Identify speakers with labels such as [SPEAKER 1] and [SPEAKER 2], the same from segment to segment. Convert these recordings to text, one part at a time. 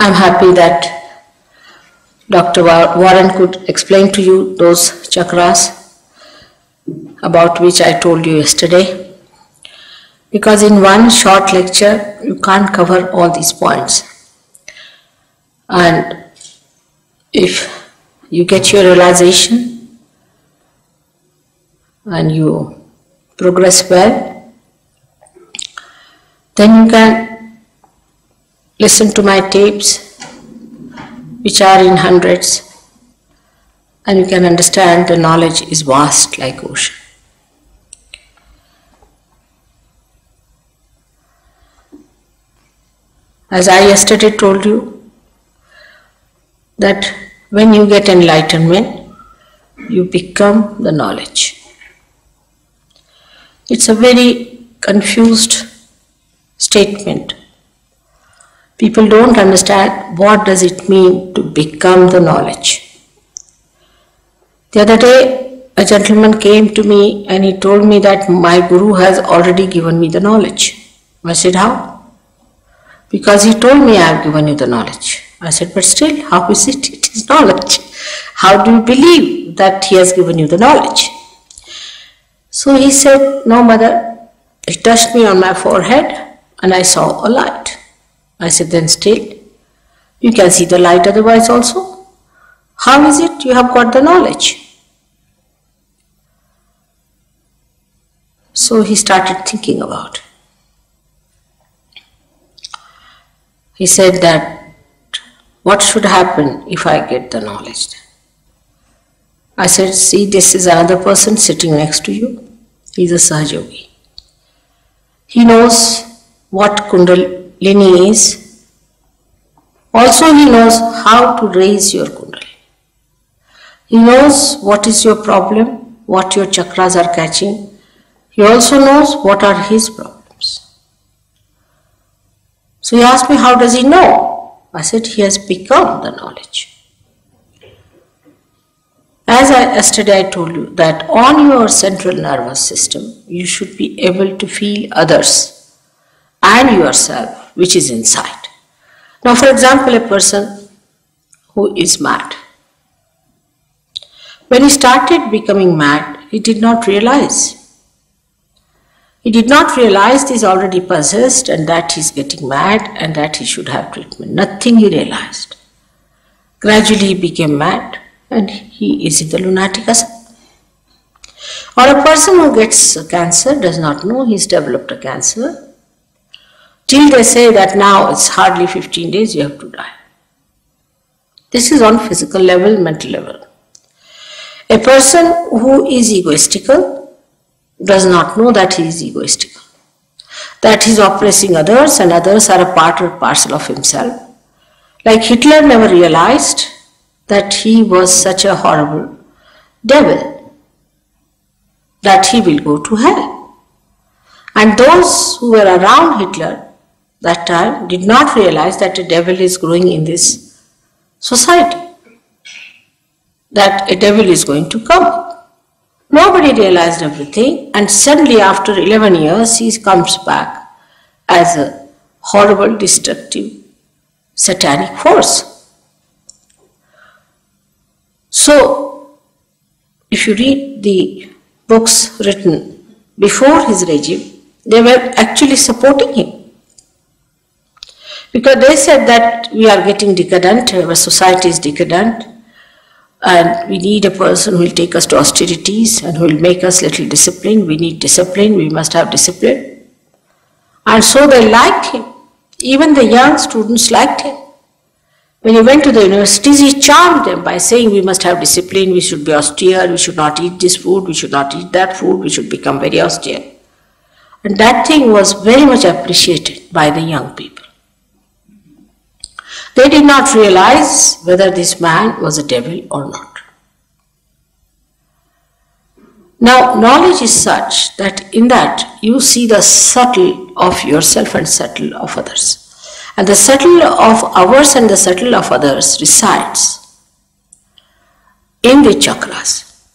[SPEAKER 1] I'm happy that Dr. Warren could explain to you those chakras about which I told you yesterday. Because in one short lecture, you can't cover all these points. And if you get your realization and you progress well, then you can listen to my tapes, which are in hundreds, and you can understand the knowledge is vast like ocean. As I yesterday told you, that when you get enlightenment, you become the knowledge. It's a very confused statement. People don't understand what does it mean to become the knowledge. The other day, a gentleman came to me and he told me that my guru has already given me the knowledge. I said, how? Because he told me I have given you the knowledge. I said, but still, how is it? It is knowledge. How do you believe that he has given you the knowledge? So he said, no, mother. He touched me on my forehead and I saw a light. I said, then still, you can see the light otherwise also. How is it you have got the knowledge? So he started thinking about it. He said that, what should happen if I get the knowledge? I said, see, this is another person sitting next to you. He's a Sahaja Yogi. He knows what Kundalini is. Also, he knows how to raise your Kundalini. He knows what is your problem, what your chakras are catching. He also knows what are his problems. So he asked me, how does he know? I said, he has become the knowledge. As yesterday I told you that on your central nervous system, you should be able to feel others and yourself, which is inside. Now, for example, a person who is mad. When he started becoming mad, he did not realize. He did not realize he is already possessed and that he is getting mad and that he should have treatment. Nothing he realized. Gradually he became mad and he is in the lunatic asylum. Or a person who gets cancer does not know he has developed a cancer till they say that now it's hardly 15 days, you have to die. This is on physical level, mental level. A person who is egoistical does not know that he is egoistical, that he is oppressing others and others are a part or parcel of himself. Like Hitler never realized that he was such a horrible devil, that he will go to hell. And those who were around Hitler that time did not realize that a devil is growing in this society, that a devil is going to come. Nobody realized everything, and suddenly after 11 years he comes back as a horrible, destructive, satanic force. So, if you read the books written before his regime, they were actually supporting him. Because they said that we are getting decadent, our society is decadent, and we need a person who will take us to austerities and who will make us little disciplined. We need discipline, we must have discipline. And so they liked him. Even the young students liked him. When he went to the universities, he charmed them by saying we must have discipline, we should be austere, we should not eat this food, we should not eat that food, we should become very austere. And that thing was very much appreciated by the young people. They did not realize whether this man was a devil or not. Now, knowledge is such that in that you see the subtle of yourself and subtle of others. And the subtle of ours and the subtle of others resides in the chakras.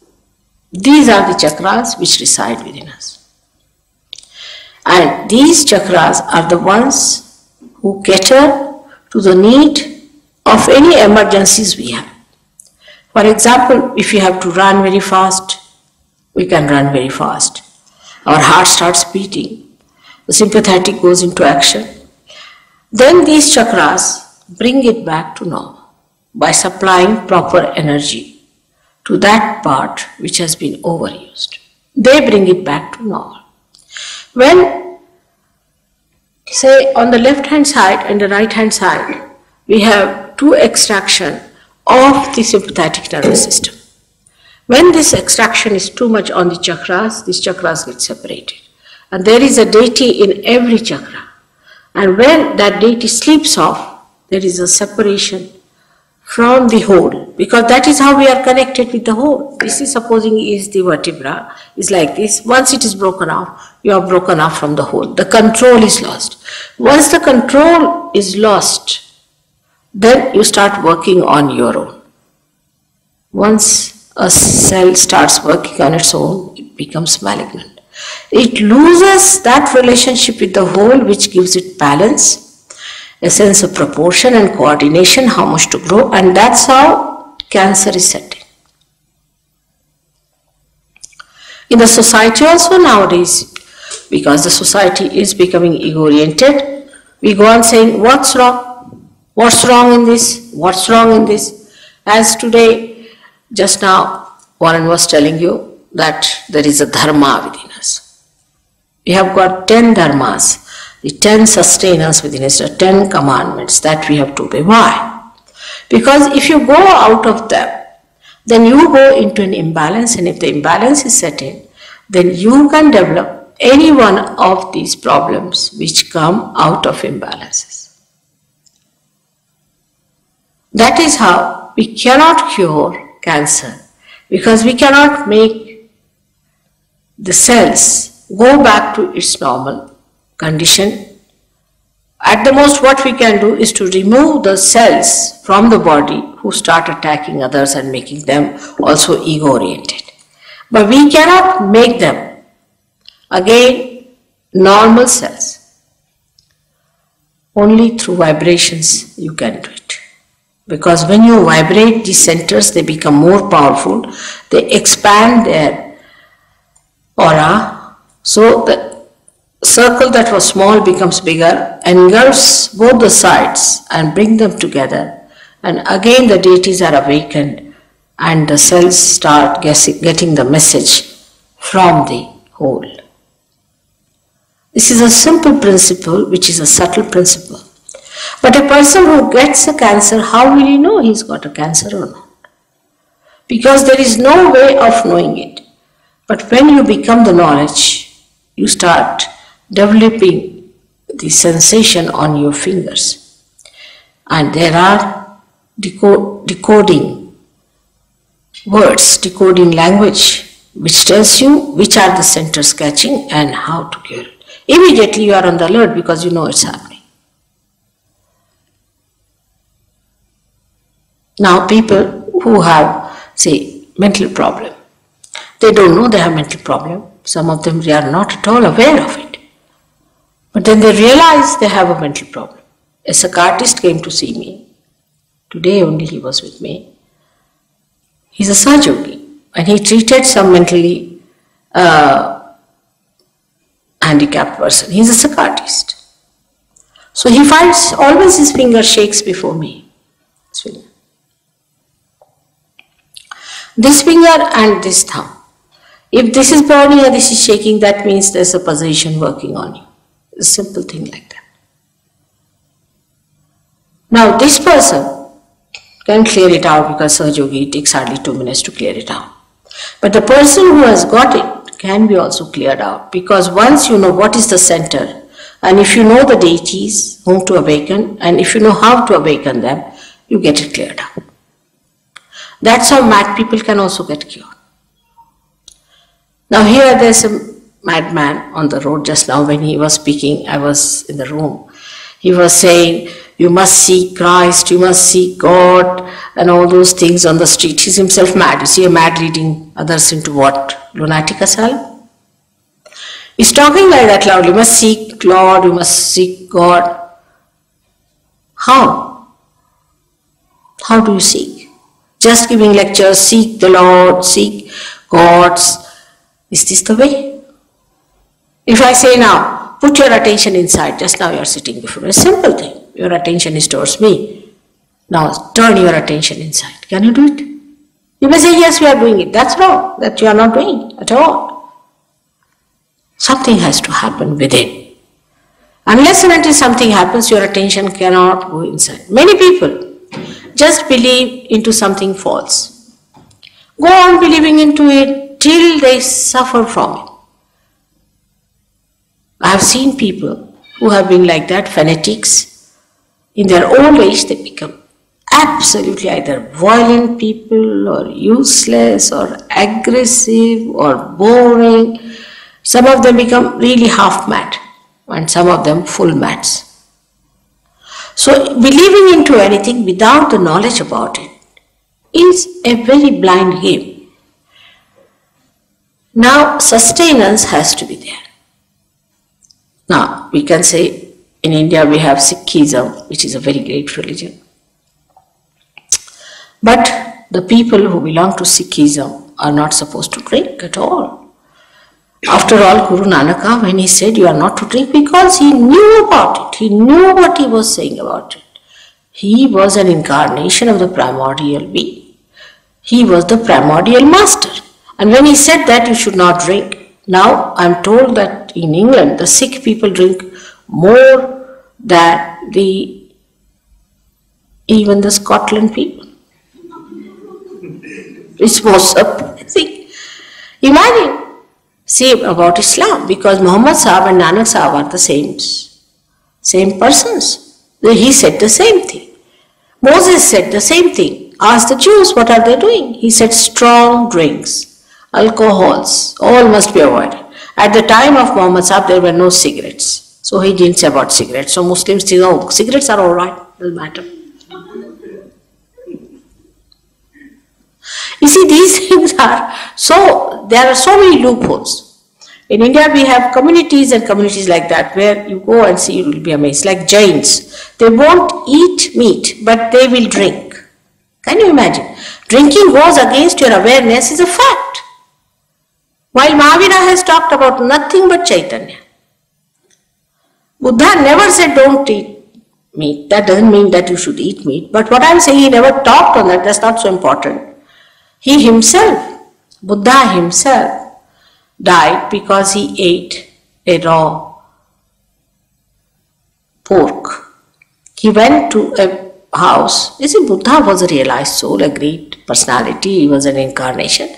[SPEAKER 1] These are the chakras which reside within us. And these chakras are the ones who cater to the need of any emergencies we have. For example, if you have to run very fast, we can run very fast. Our heart starts beating. The sympathetic goes into action. Then these chakras bring it back to normal by supplying proper energy to that part which has been overused. They bring it back to normal. When, say, on the left hand side and the right hand side, we have two extraction of the sympathetic nervous system. When this extraction is too much on the chakras, these chakras get separated. And there is a deity in every chakra. And when that deity sleeps off, there is a separation from the whole, because that is how we are connected with the whole. This is supposing is the vertebra, is like this. Once it is broken off, you are broken off from the whole. The control is lost. Once the control is lost, then you start working on your own. Once a cell starts working on its own, it becomes malignant. It loses that relationship with the whole which gives it balance, a sense of proportion and coordination, how much to grow, and that's how cancer is set in. In the society also nowadays, because the society is becoming ego-oriented, we go on saying, what's wrong? What's wrong in this? What's wrong in this? As today, just now, Warren was telling you that there is a dharma within us. We have got 10 dharmas, the 10 sustenance within us, the 10 commandments that we have to obey. Why? Because if you go out of them, then you go into an imbalance, and if the imbalance is set in, then you can develop any one of these problems which come out of imbalances. That is how we cannot cure cancer, because we cannot make the cells go back to its normal condition. At the most, what we can do is to remove the cells from the body who start attacking others and making them also ego-oriented. But we cannot make them again normal cells. Only through vibrations you can do it. Because when you vibrate these centers, they become more powerful, they expand their aura, so the circle that was small becomes bigger, engulfs both the sides and bring them together, and again the deities are awakened and the cells start getting the message from the whole. This is a simple principle which is a subtle principle. But a person who gets a cancer, how will he know he's got a cancer or not? Because there is no way of knowing it. But when you become the knowledge, you start developing the sensation on your fingers. And there are decoding words, decoding language, which tells you which are the centers catching and how to cure it. Immediately you are on the alert because you know it's happening. Now people who have, say, mental problem, they don't know they have mental problem. Some of them, they are not at all aware of it. But then they realize they have a mental problem. A psychiatrist came to see me. Today only he was with me. He's a Sahaja Yogi, and he treated some mentally handicapped person. He's a psychiatrist. So he finds always his finger shakes before me. This finger and this thumb. If this is burning or this is shaking, that means there's a possession working on you. A simple thing like that. Now this person can clear it out because Sahaja Yogi, it takes hardly 2 minutes to clear it out. But the person who has got it can be also cleared out, because once you know what is the center, and if you know the deities whom to awaken, and if you know how to awaken them, you get it cleared out. That's how mad people can also get cured. Now here there's a madman on the road. Just now when he was speaking, I was in the room. He was saying, you must seek Christ, you must seek God, and all those things on the street. He's himself mad. You see a mad leading others into what? Lunatic asylum? He's talking like that loudly. You must seek Lord, you must seek God. How? How do you seek? Just giving lectures, seek the Lord, seek gods. Is this the way? If I say now, put your attention inside, just now you are sitting before me, a simple thing. Your attention is towards me. Now turn your attention inside. Can you do it? You may say, yes, we are doing it. That's wrong. That you are not doing at all. Something has to happen within. Unless and until something happens, your attention cannot go inside. Many people just believe into something false. Go on believing into it till they suffer from it. I have seen people who have been like that, fanatics. In their old age, they become absolutely either violent people or useless or aggressive or boring. Some of them become really half mad and some of them full mads. So believing into anything without the knowledge about it is a very blind game. Now sustenance has to be there. Now we can say in India we have Sikhism, which is a very great religion. But the people who belong to Sikhism are not supposed to drink at all. After all, Guru Nanak, when he said you are not to drink, because he knew about it, he knew what he was saying about it. He was an incarnation of the primordial being. He was the primordial master. And when he said that you should not drink, now I am told that in England the Sikh people drink more than even the Scotland people. It's more surprising. Imagine. Say about Islam, because Muhammad Sahib and Nanak Sahib are the same persons. He said the same thing. Moses said the same thing. Ask the Jews, what are they doing? He said strong drinks, alcohols, all must be avoided. At the time of Muhammad Sahib, there were no cigarettes. So he didn't say about cigarettes. So Muslims think, oh, cigarettes are alright, doesn't matter. You see, these things are there are so many loopholes. In India, we have communities and communities like that where you go and see, you will be amazed. Like Jains, they won't eat meat, but they will drink. Can you imagine? Drinking goes against your awareness is a fact. While Mahavira has talked about nothing but Chaitanya. Buddha never said don't eat meat. That doesn't mean that you should eat meat. But what I am saying, he never talked on that. That's not so important. He himself, Buddha himself, died because he ate a raw pork. He went to a house. You see, Buddha was a realized soul, a great personality. He was an incarnation.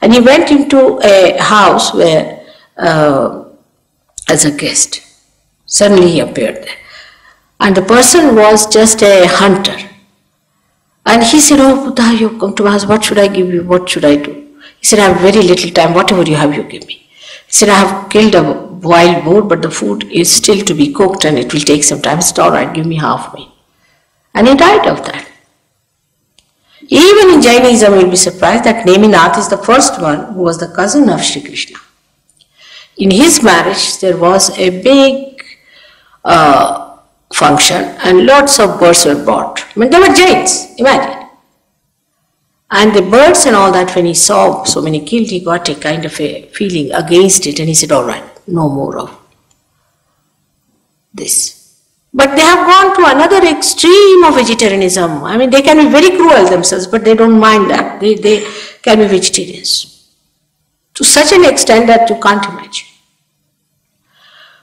[SPEAKER 1] And he went into a house where, as a guest, suddenly he appeared there. And the person was just a hunter. And he said, oh Buddha, you come to my house, what should I give you, what should I do? He said, I have very little time, whatever you have, you give me. He said, I have killed a wild boar, but the food is still to be cooked and it will take some time. He said, all right, give me half meat. And he died of that. Even in Jainism, you will be surprised that Neminath is the first one who was the cousin of Shri Krishna. In his marriage, there was a big function and lots of birds were brought. I mean, they were Jains, imagine. And the birds and all that, when he saw so many killed, he got a kind of a feeling against it and he said, all right, no more of this. But they have gone to another extreme of vegetarianism. I mean, they can be very cruel themselves, but they don't mind that. They can be vegetarians. To such an extent that you can't imagine.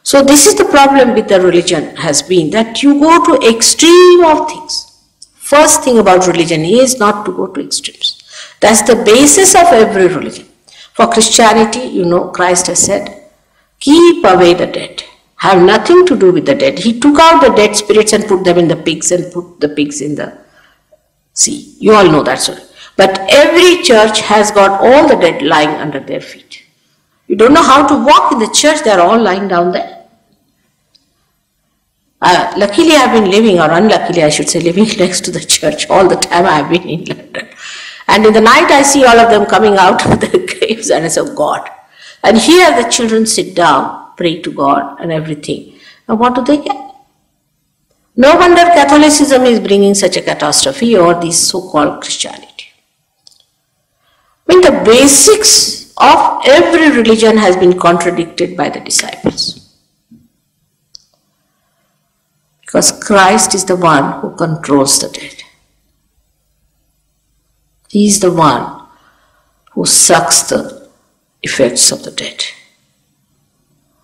[SPEAKER 1] So this is the problem with the religion has been, that you go to extreme of things. First thing about religion is not to go to extremes. That's the basis of every religion. For Christianity, you know, Christ has said, keep away the dead. Have nothing to do with the dead. He took out the dead spirits and put them in the pigs and put the pigs in the sea. You all know that story. But every church has got all the dead lying under their feet. You don't know how to walk in the church, they are all lying down there. Luckily I have been living, or unluckily I should say, living next to the church all the time I have been in London. And in the night I see all of them coming out of the graves and I say, oh God. And here the children sit down, pray to God and everything. And what do they get? No wonder Catholicism is bringing such a catastrophe over this so-called Christianity. I mean, the basics of every religion has been contradicted by the disciples. Because Christ is the one who controls the dead. He is the one who sucks the effects of the dead.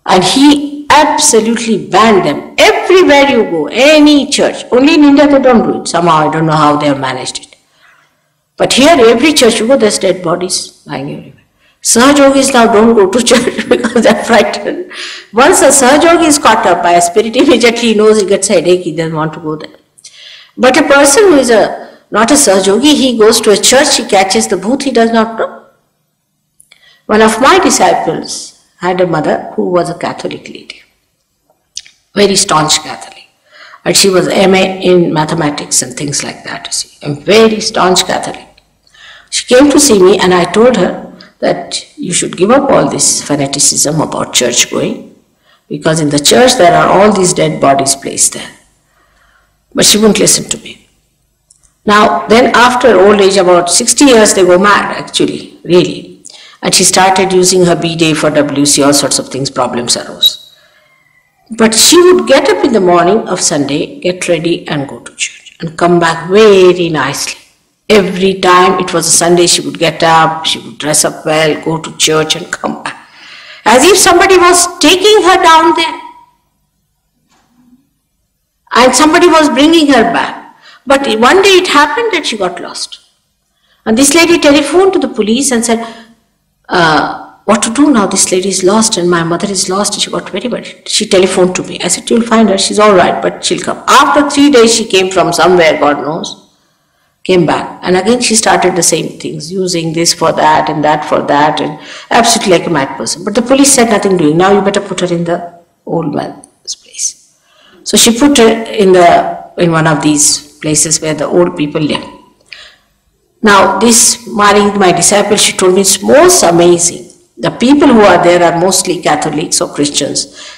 [SPEAKER 1] And he absolutely banned them. Everywhere you go, any church. Only in India they don't do it. Somehow I don't know how they have managed it. But here, every church you go, there's dead bodies lying everywhere. Sahaja Yogis now don't go to church because they're frightened. Once a Sahaja Yogi is caught up by a spirit, immediately he knows he gets a headache, he doesn't want to go there. But a person who is not a Sahaja Yogi, he goes to a church, he catches the bhoot, he does not know. One of my disciples had a mother who was a Catholic lady, very staunch Catholic. And she was MA in mathematics and things like that, you see, a very staunch Catholic. She came to see me and I told her that you should give up all this fanaticism about church going, because in the church there are all these dead bodies placed there. But she wouldn't listen to me. Now, then after old age, about 60 years, they go mad actually, really. And she started using her B-day for WC, all sorts of things, problems arose. But she would get up in the morning of Sunday, get ready and go to church and come back very nicely. Every time it was a Sunday, she would get up, she would dress up well, go to church and come back. As if somebody was taking her down there. And somebody was bringing her back. But one day it happened that she got lost. And this lady telephoned to the police and said, what to do now? This lady is lost and my mother is lost. And she got very worried. She telephoned to me. I said, you'll find her. She's all right, but she'll come. After 3 days, she came from somewhere, God knows. Came back. And again, she started the same things, using this for that and that for that, and absolutely like a mad person. But the police said nothing doing. Now you better put her in the old man's place. So she put her in one of these places where the old people live. Now, this Mari, my disciple, she told me it's most amazing. The people who are there are mostly Catholics or Christians.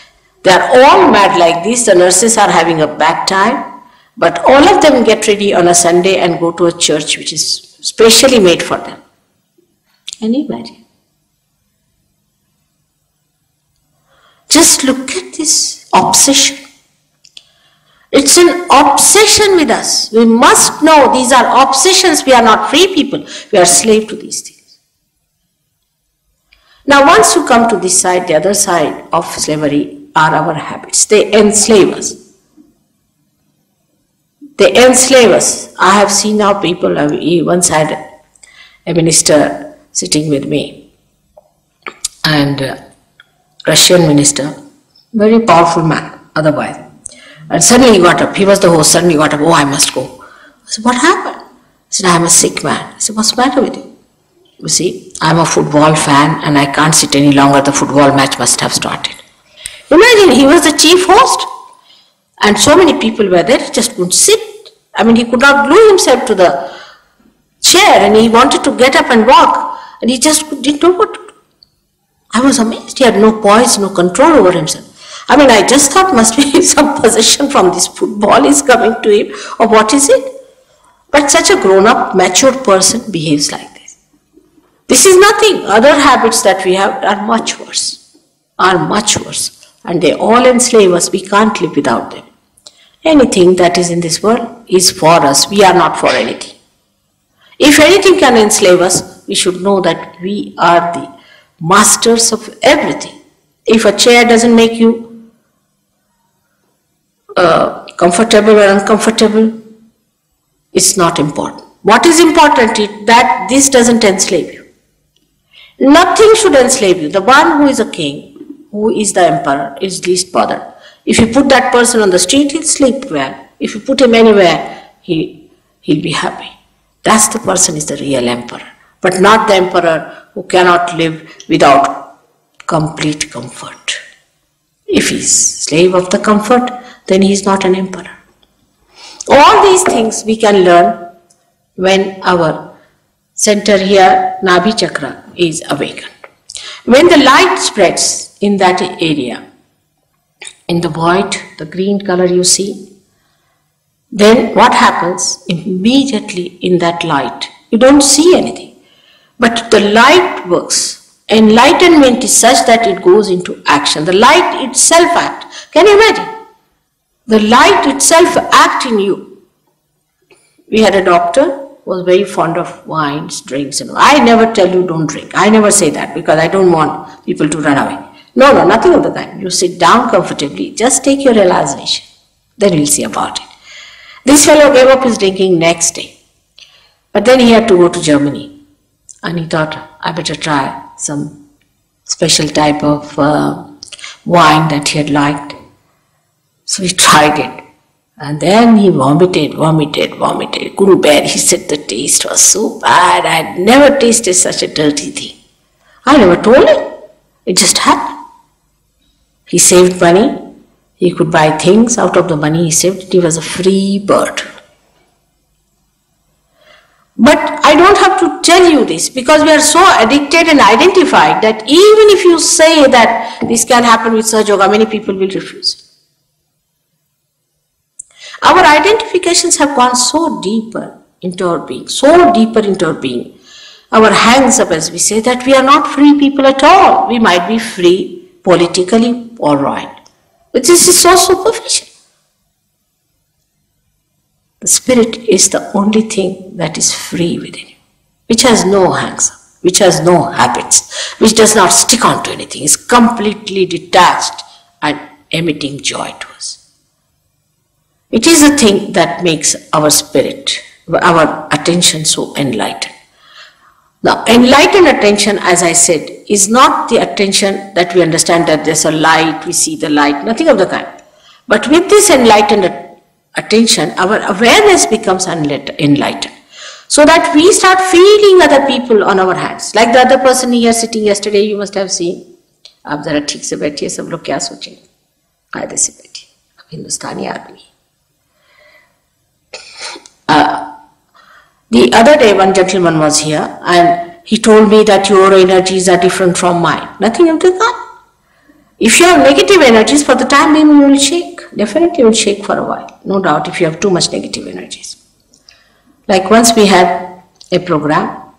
[SPEAKER 1] They are all mad like this. The nurses are having a bad time. But all of them get ready on a Sunday and go to a church which is specially made for them. Can you imagine? Just look at this obsession. It's an obsession with us. We must know these are obsessions. We are not free people. We are slave to these things. Now once you come to this side, the other side of slavery are our habits. They enslave us. They enslave us. I have seen now people, I once had a minister sitting with me, and Russian minister, very powerful man otherwise. And suddenly he got up, he was the host, suddenly he got up, oh, I must go. I said, what happened? He said, I am a sick man. I said, what's the matter with you? You see, I am a football fan and I can't sit any longer, the football match must have started. Imagine, he was the chief host. And so many people were there, he just couldn't sit. I mean, he could not glue himself to the chair and he wanted to get up and walk. And he just didn't know what to do. I was amazed. He had no poise, no control over himself. I mean, I just thought must be some possession from this football is coming to him, or what is it? But such a grown-up, mature person behaves like this. This is nothing. Other habits that we have are much worse. And they all enslave us. We can't live without them. Anything that is in this world is for us. We are not for anything. If anything can enslave us, we should know that we are the masters of everything. If a chair doesn't make you comfortable or uncomfortable, it's not important. What is important is that this doesn't enslave you. Nothing should enslave you. The one who is a king, who is the emperor, is least bothered. If you put that person on the street, he'll sleep well. If you put him anywhere, he'll be happy. That's the person is the real emperor. But not the emperor who cannot live without complete comfort. If he's slave of the comfort, then he is not an emperor. All these things we can learn when our center here, Nabhi Chakra, is awakened. When the light spreads in that area, in the void, the green color you see, then what happens immediately in that light? You don't see anything, but the light works. Enlightenment is such that it goes into action. The light itself acts. Can you imagine? The light itself acts in you. We had a doctor who was very fond of wines, drinks, and I never tell you don't drink. I never say that because I don't want people to run away. No, nothing of the kind. You sit down comfortably, just take your realization. Then we'll see about it. This fellow gave up his drinking next day. But then he had to go to Germany. And he thought, I better try some special type of wine that he had liked. So he tried it. And then he vomited. Guru Bear, he said the taste was so bad. I had never tasted such a dirty thing. I never told him. It just happened. He saved money. He could buy things out of the money he saved. He was a free bird. But I don't have to tell you this because we are so addicted and identified that even if you say that this can happen with Sahaja Yoga, many people will refuse. Our identifications have gone so deeper into our being, Our hangs up, as we say, that we are not free people at all. We might be free politically, all right. But this is so superficial. The spirit is the only thing that is free within you, which has no hangs up, which has no habits, which does not stick on to anything, is completely detached and emitting joy to us. It is a thing that makes our spirit, our attention so enlightened. Now, enlightened attention, as I said, is not the attention that we understand that there's a light, we see the light, nothing of the kind. But with this enlightened attention, our awareness becomes enlightened. So that we start feeling other people on our hands. Like the other person here sitting yesterday, you must have seen. आप जरा ठीक से बैठिए, सब लोग क्या सोचेंगे? कायदे से बैठिए, आप हिंदुस्तानी आदमी. The other day, one gentleman was here and he told me that your energies are different from mine. Nothing of the kind. If you have negative energies, for the time being you will shake. Definitely you will shake for a while. No doubt if you have too much negative energies. Like once we had a program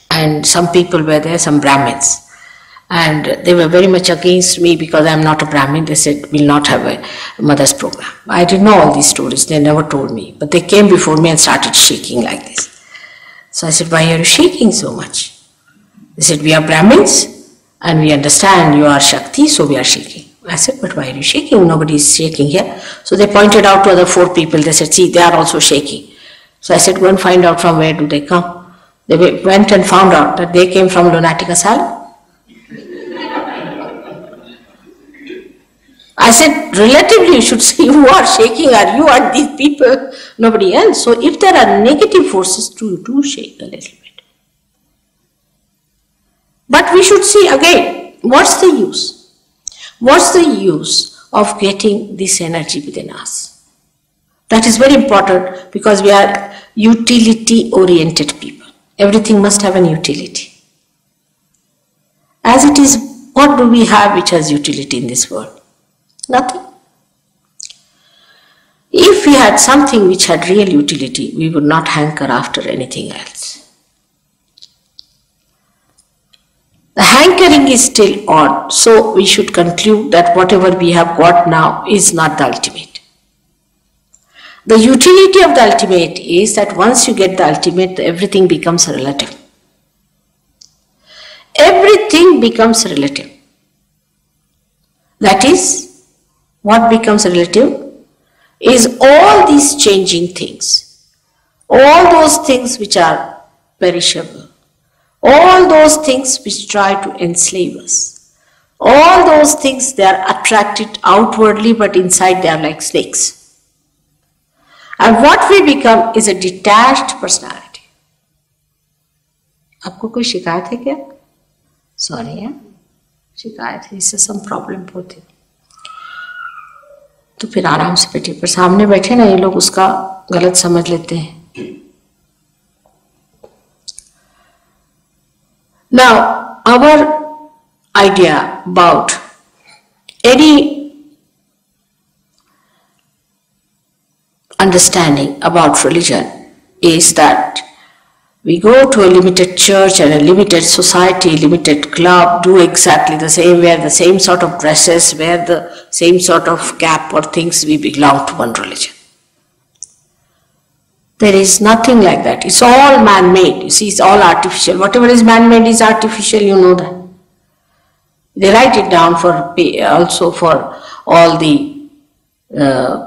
[SPEAKER 1] and some people were there, some Brahmins. And they were very much against me because I am not a Brahmin. They said, we'll not have a mother's program. I didn't know all these stories. They never told me. But they came before me and started shaking like this. So I said, why are you shaking so much? They said, we are Brahmins and we understand you are Shakti, so we are shaking. I said, but why are you shaking? Nobody is shaking here. So they pointed out to other 4 people. They said, see, they are also shaking. So I said, go and find out from where do they come. They went and found out that they came from lunatic asylum. I said, relatively you should see who are shaking, are you or these people, nobody else. So if there are negative forces, do shake a little bit. But we should see again, what's the use? What's the use of getting this energy within us? That is very important because we are utility-oriented people. Everything must have an utility. As it is, what do we have which has utility in this world? Nothing. If we had something which had real utility, we would not hanker after anything else. The hankering is still on, so we should conclude that whatever we have got now is not the ultimate. The utility of the ultimate is that once you get the ultimate, everything becomes relative. Everything becomes relative. That is, what becomes relative is all these changing things, all those things which are perishable, all those things which try to enslave us, all those things they are attracted outwardly but inside they are like snakes. And what we become is a detached personality. आपको कोई शिकायत है क्या? Sorry, yeah? शिकायत है, इससे some problem होती है. तो फिर आराम से बैठिए, पर सामने बैठे ना ये लोग उसका गलत समझ लेते हैं. Now, our idea about any understanding about religion is that we go to a limited church and a limited society, limited club, do exactly the same, wear the same sort of dresses, wear the same sort of cap or things, we belong to one religion. There is nothing like that. It's all man-made. You see, it's all artificial. Whatever is man-made is artificial, you know that. They write it down also for all the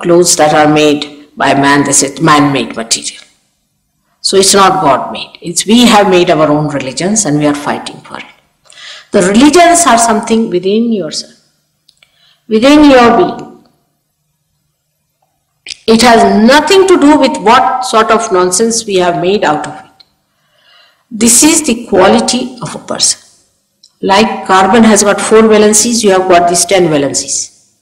[SPEAKER 1] clothes that are made by man. They say man-made material. So it's not God-made. It's we have made our own religions and we are fighting for it. The religions are something within yourself, within your being. It has nothing to do with what sort of nonsense we have made out of it. This is the quality of a person. Like carbon has got 4 valencies, you have got these 10 valencies.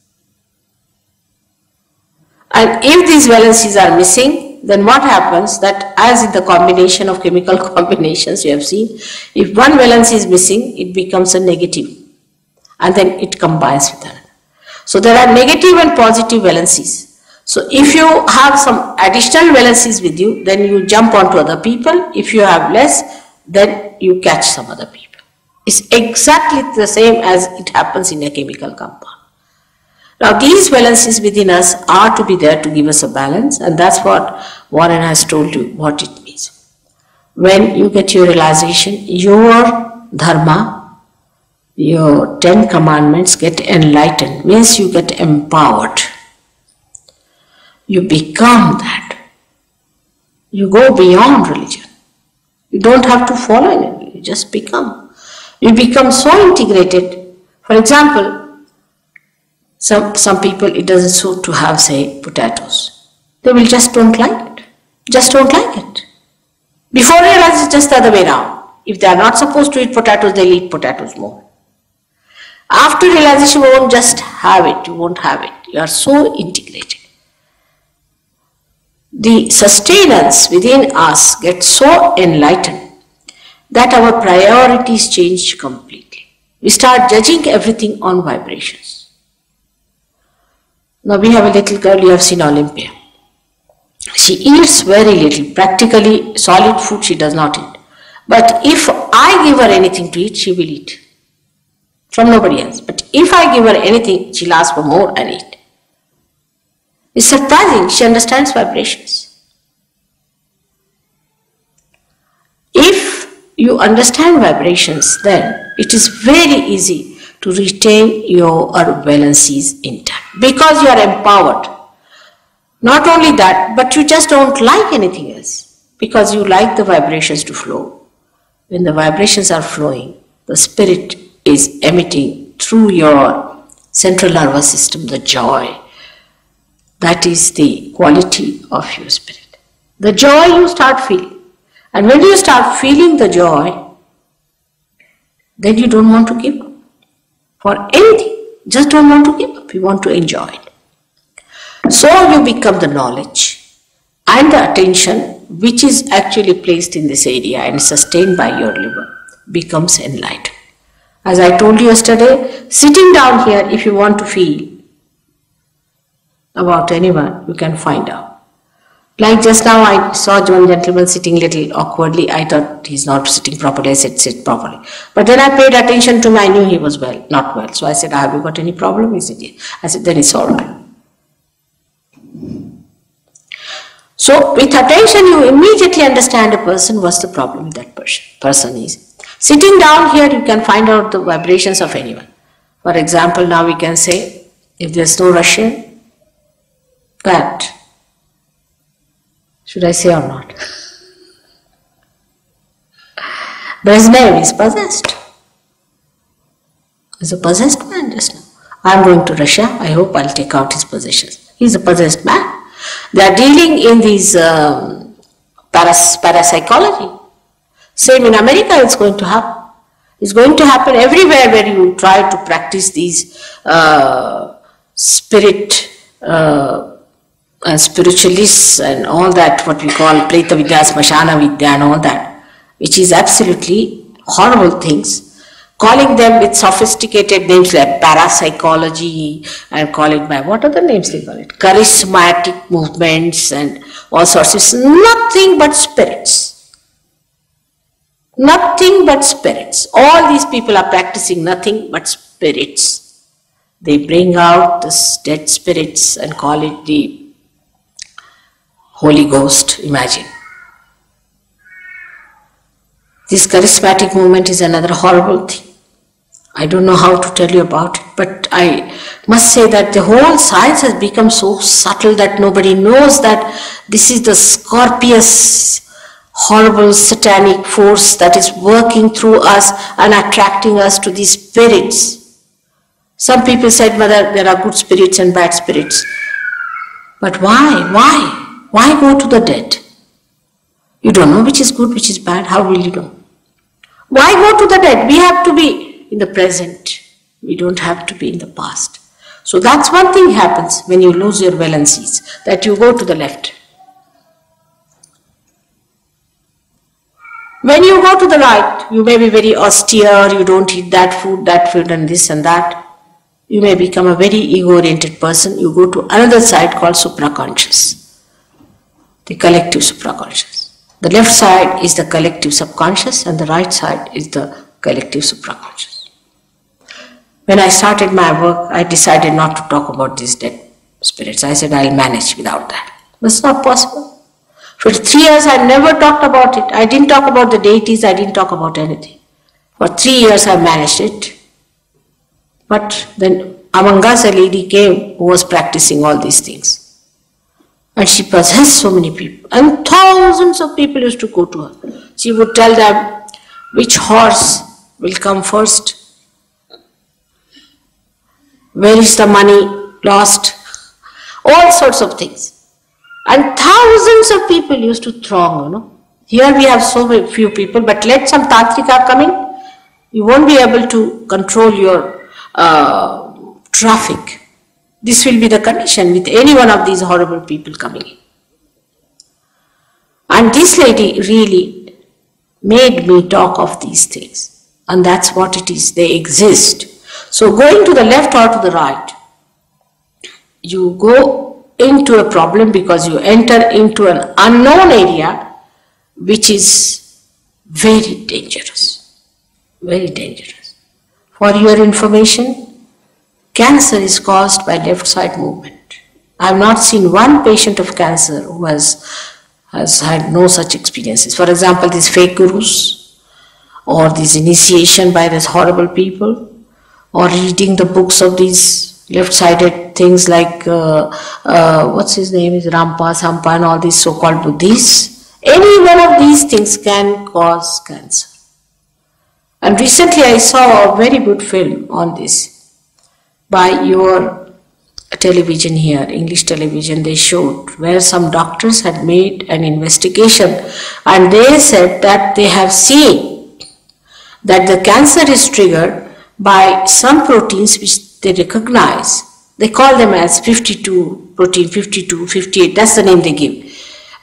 [SPEAKER 1] And if these valencies are missing, then what happens that as in the combination of chemical combinations you have seen, if one valence is missing, it becomes a negative and then it combines with another. So there are negative and positive valencies. So if you have some additional valencies with you, then you jump onto other people. If you have less, then you catch some other people. It's exactly the same as it happens in a chemical compound. Now these valencies within us are to be there to give us a balance, and that's what Warren has told you what it means. When you get your realization, your dharma, your 10 commandments get enlightened, means you get empowered. You become that. You go beyond religion. You don't have to follow anything, you just become. You become so integrated. For example, some people, it doesn't suit to have, say, potatoes. They will just don't like it. Just don't like it. Before realize it's just the other way around. If they are not supposed to eat potatoes, they'll eat potatoes more. After realization, you won't just have it. You won't have it. You are so integrated. The sustenance within us gets so enlightened that our priorities change completely. We start judging everything on vibrations. Now we have a little girl, you have seen Olympia. She eats very little, practically solid food she does not eat. But if I give her anything to eat, she will eat. From nobody else. But if I give her anything, she'll ask for more and eat. It's surprising, she understands vibrations. If you understand vibrations, then it is very easy to retain your valencies intact because you are empowered. Not only that, but you just don't like anything else because you like the vibrations to flow. When the vibrations are flowing, the spirit is emitting through your central nervous system the joy. That is the quality of your spirit. The joy you start feeling. And when you start feeling the joy, then you don't want to give up. For anything, just don't want to give up, you want to enjoy it. So you become the knowledge and the attention which is actually placed in this area and sustained by your liver becomes enlightened. As I told you yesterday, sitting down here, if you want to feel about anyone, you can find out. Like just now I saw one gentleman sitting little awkwardly. I thought he's not sitting properly. I said, sit properly. But then I paid attention to him. I knew he was not well. So I said, have you got any problem? He said, yes. I said, then it's all right. So with attention, you immediately understand a person, what's the problem with that person is. Sitting down here, you can find out the vibrations of anyone. For example, now we can say, if there's no Russian, that. Should I say or not? Brezhnev is possessed. He's a possessed man just now. I'm going to Russia. I hope I'll take out his possessions. He's a possessed man. They are dealing in these parapsychology. Same in America it's going to happen. It's going to happen everywhere where you try to practice these spiritualists and all that, what we call Preta Vidya, Smashana Vidya and all that, which is absolutely horrible things. calling them with sophisticated names like parapsychology and calling by what other names they call it, charismatic movements and all sorts. It's nothing but spirits. Nothing but spirits. All these people are practicing nothing but spirits. They bring out the dead spirits and call it the Holy Ghost, imagine. This charismatic movement is another horrible thing. I don't know how to tell you about it, but I must say that the whole science has become so subtle that nobody knows that this is the scorpious, horrible satanic force that is working through us and attracting us to these spirits. Some people said, Mother, there are good spirits and bad spirits. But why? Why go to the dead? You don't know which is good, which is bad. How will you know? Why go to the dead? We have to be in the present. We don't have to be in the past. So that's one thing happens when you lose your valencies, that you go to the left. When you go to the right, you may be very austere, you don't eat that food and this and that. You may become a very ego-oriented person. You go to another side called supraconscious, the collective supraconscious. The left side is the collective subconscious and the right side is the collective supraconscious. When I started my work, I decided not to talk about these dead spirits. I said I'll manage without that. But it's not possible. For 3 years I never talked about it. I didn't talk about the deities, I didn't talk about anything. For 3 years I managed it. But then among us a lady came who was practicing all these things. And she possessed so many people. And thousands of people used to go to her. She would tell them which horse will come first. Where is the money lost? All sorts of things. And thousands of people used to throng, Here we have so few people, but let some tantrika come in, you won't be able to control your traffic. This will be the condition with any one of these horrible people coming in. And this lady really made me talk of these things. And that's what it is, they exist. So going to the left or to the right, you go into a problem because you enter into an unknown area which is very dangerous. Very dangerous. For your information, cancer is caused by left side movement. I have not seen one patient of cancer who has had no such experiences. For example, these fake gurus or this initiation by these horrible people or reading the books of these left-sided things like, what's his name is Rampa, Sampa and all these so-called Buddhists. Any one of these things can cause cancer. And recently I saw a very good film on this. By your television here, English television, they showed where some doctors had made an investigation and they said that they have seen that the cancer is triggered by some proteins which they recognize. They call them as 52, protein 52, 58, that's the name they give.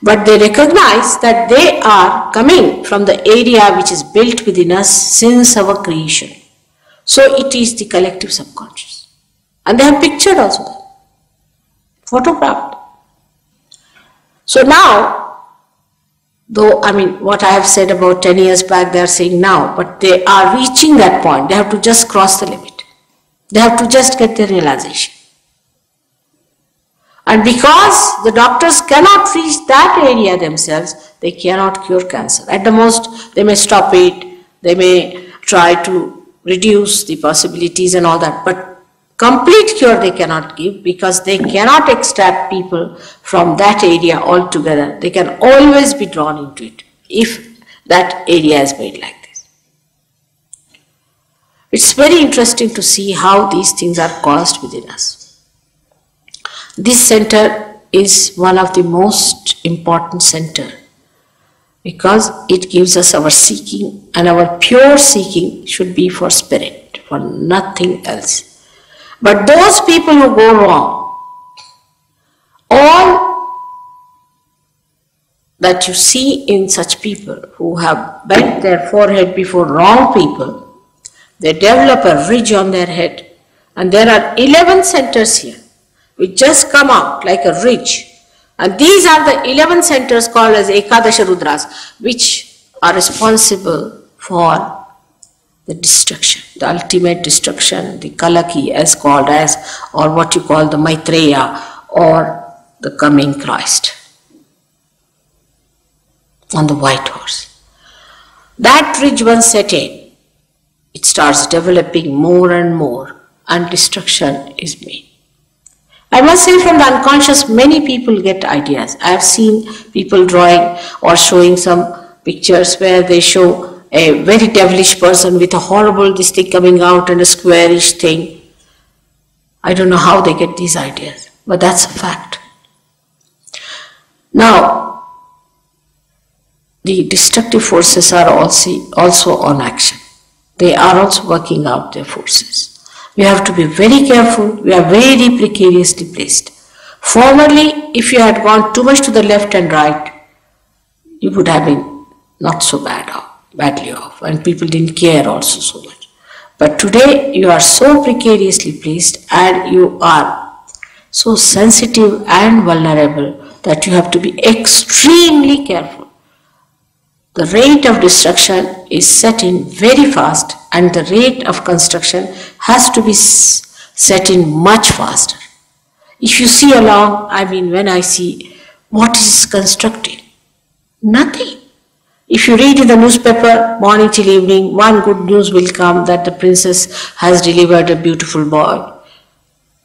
[SPEAKER 1] But they recognize that they are coming from the area which is built within us since our creation. So it is the collective subconscious. And they have pictured also, photographed. So now, though, what I have said about 10 years back, they are saying now, but they are reaching that point. They have to just cross the limit. They have to just get the realization. And because the doctors cannot reach that area themselves, they cannot cure cancer. At the most, they may stop it, they may try to reduce the possibilities and all that, but complete cure they cannot give because they cannot extract people from that area altogether. They can always be drawn into it if that area is made like this. It's very interesting to see how these things are caused within us. This center is one of the most important center because it gives us our seeking, and our pure seeking should be for spirit, for nothing else. But those people who go wrong, all that you see in such people who have bent their forehead before wrong people, They develop a ridge on their head. And there are 11 centers here, which just come out like a ridge. And these are the 11 centers called as Ekadasha Rudras, which are responsible for the destruction, the ultimate destruction, the Kalaki as called as, or what you call the Maitreya, or the coming Christ on the white horse. That ridge once set in, it starts developing more and more, and destruction is made. I must say, from the unconscious, many people get ideas. I have seen people drawing or showing some pictures where they show a very devilish person with a horrible this thing coming out and a squarish thing. I don't know how they get these ideas, but that's a fact. Now, the destructive forces are also on action. They are also working out their forces. We have to be very careful. We are very precariously placed. Formerly, if you had gone too much to the left and right, you would have been not so badly off, and people didn't care also so much. But today, you are so precariously placed and you are so sensitive and vulnerable that you have to be extremely careful. The rate of destruction is set in very fast, and the rate of construction has to be set in much faster. If you see along, when I see what is constructed, nothing. If you read in the newspaper morning till evening, one good news will come that the princess has delivered a beautiful boy.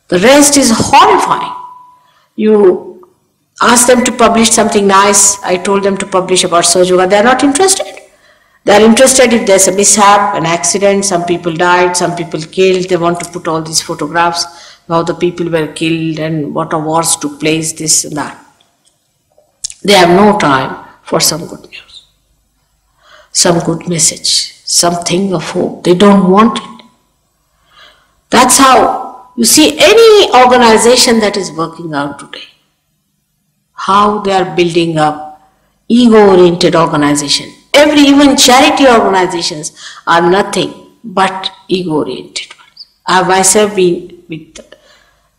[SPEAKER 1] The rest is horrifying. You ask them to publish something nice. I told them to publish about Sahaja Yoga. They are not interested. They are interested if there's a mishap, an accident, some people died, some people killed. They want to put all these photographs, how the people were killed and what wars took place, this and that. They have no time for some good news, some good message, something of hope. They don't want it. That's how you see any organization that is working out today, how they are building up ego-oriented organization. Even charity organizations are nothing but ego-oriented ones. I have myself been with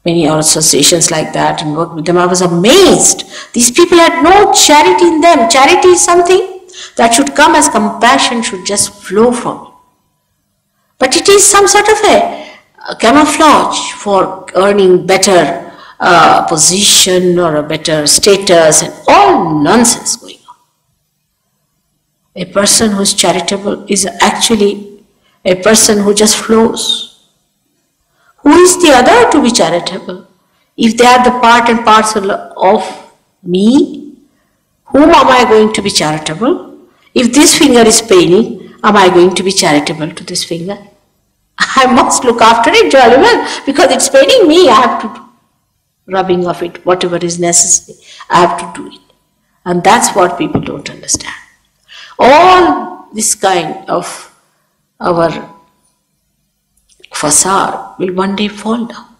[SPEAKER 1] many associations like that and worked with them. I was amazed. These people had no charity in them. Charity is something that should come as compassion, should just flow from it. But it is some sort of a camouflage for earning better position or a better status and all nonsense going on. A person who is charitable is actually a person who just flows. Who is the other to be charitable? If they are the part and parcel of me, whom am I going to be charitable? If this finger is paining, am I going to be charitable to this finger? I must look after it jolly well, because it's paining me. I have to do rubbing of it, whatever is necessary. I have to do it. And that's what people don't understand. All this kind of our facade will one day fall down,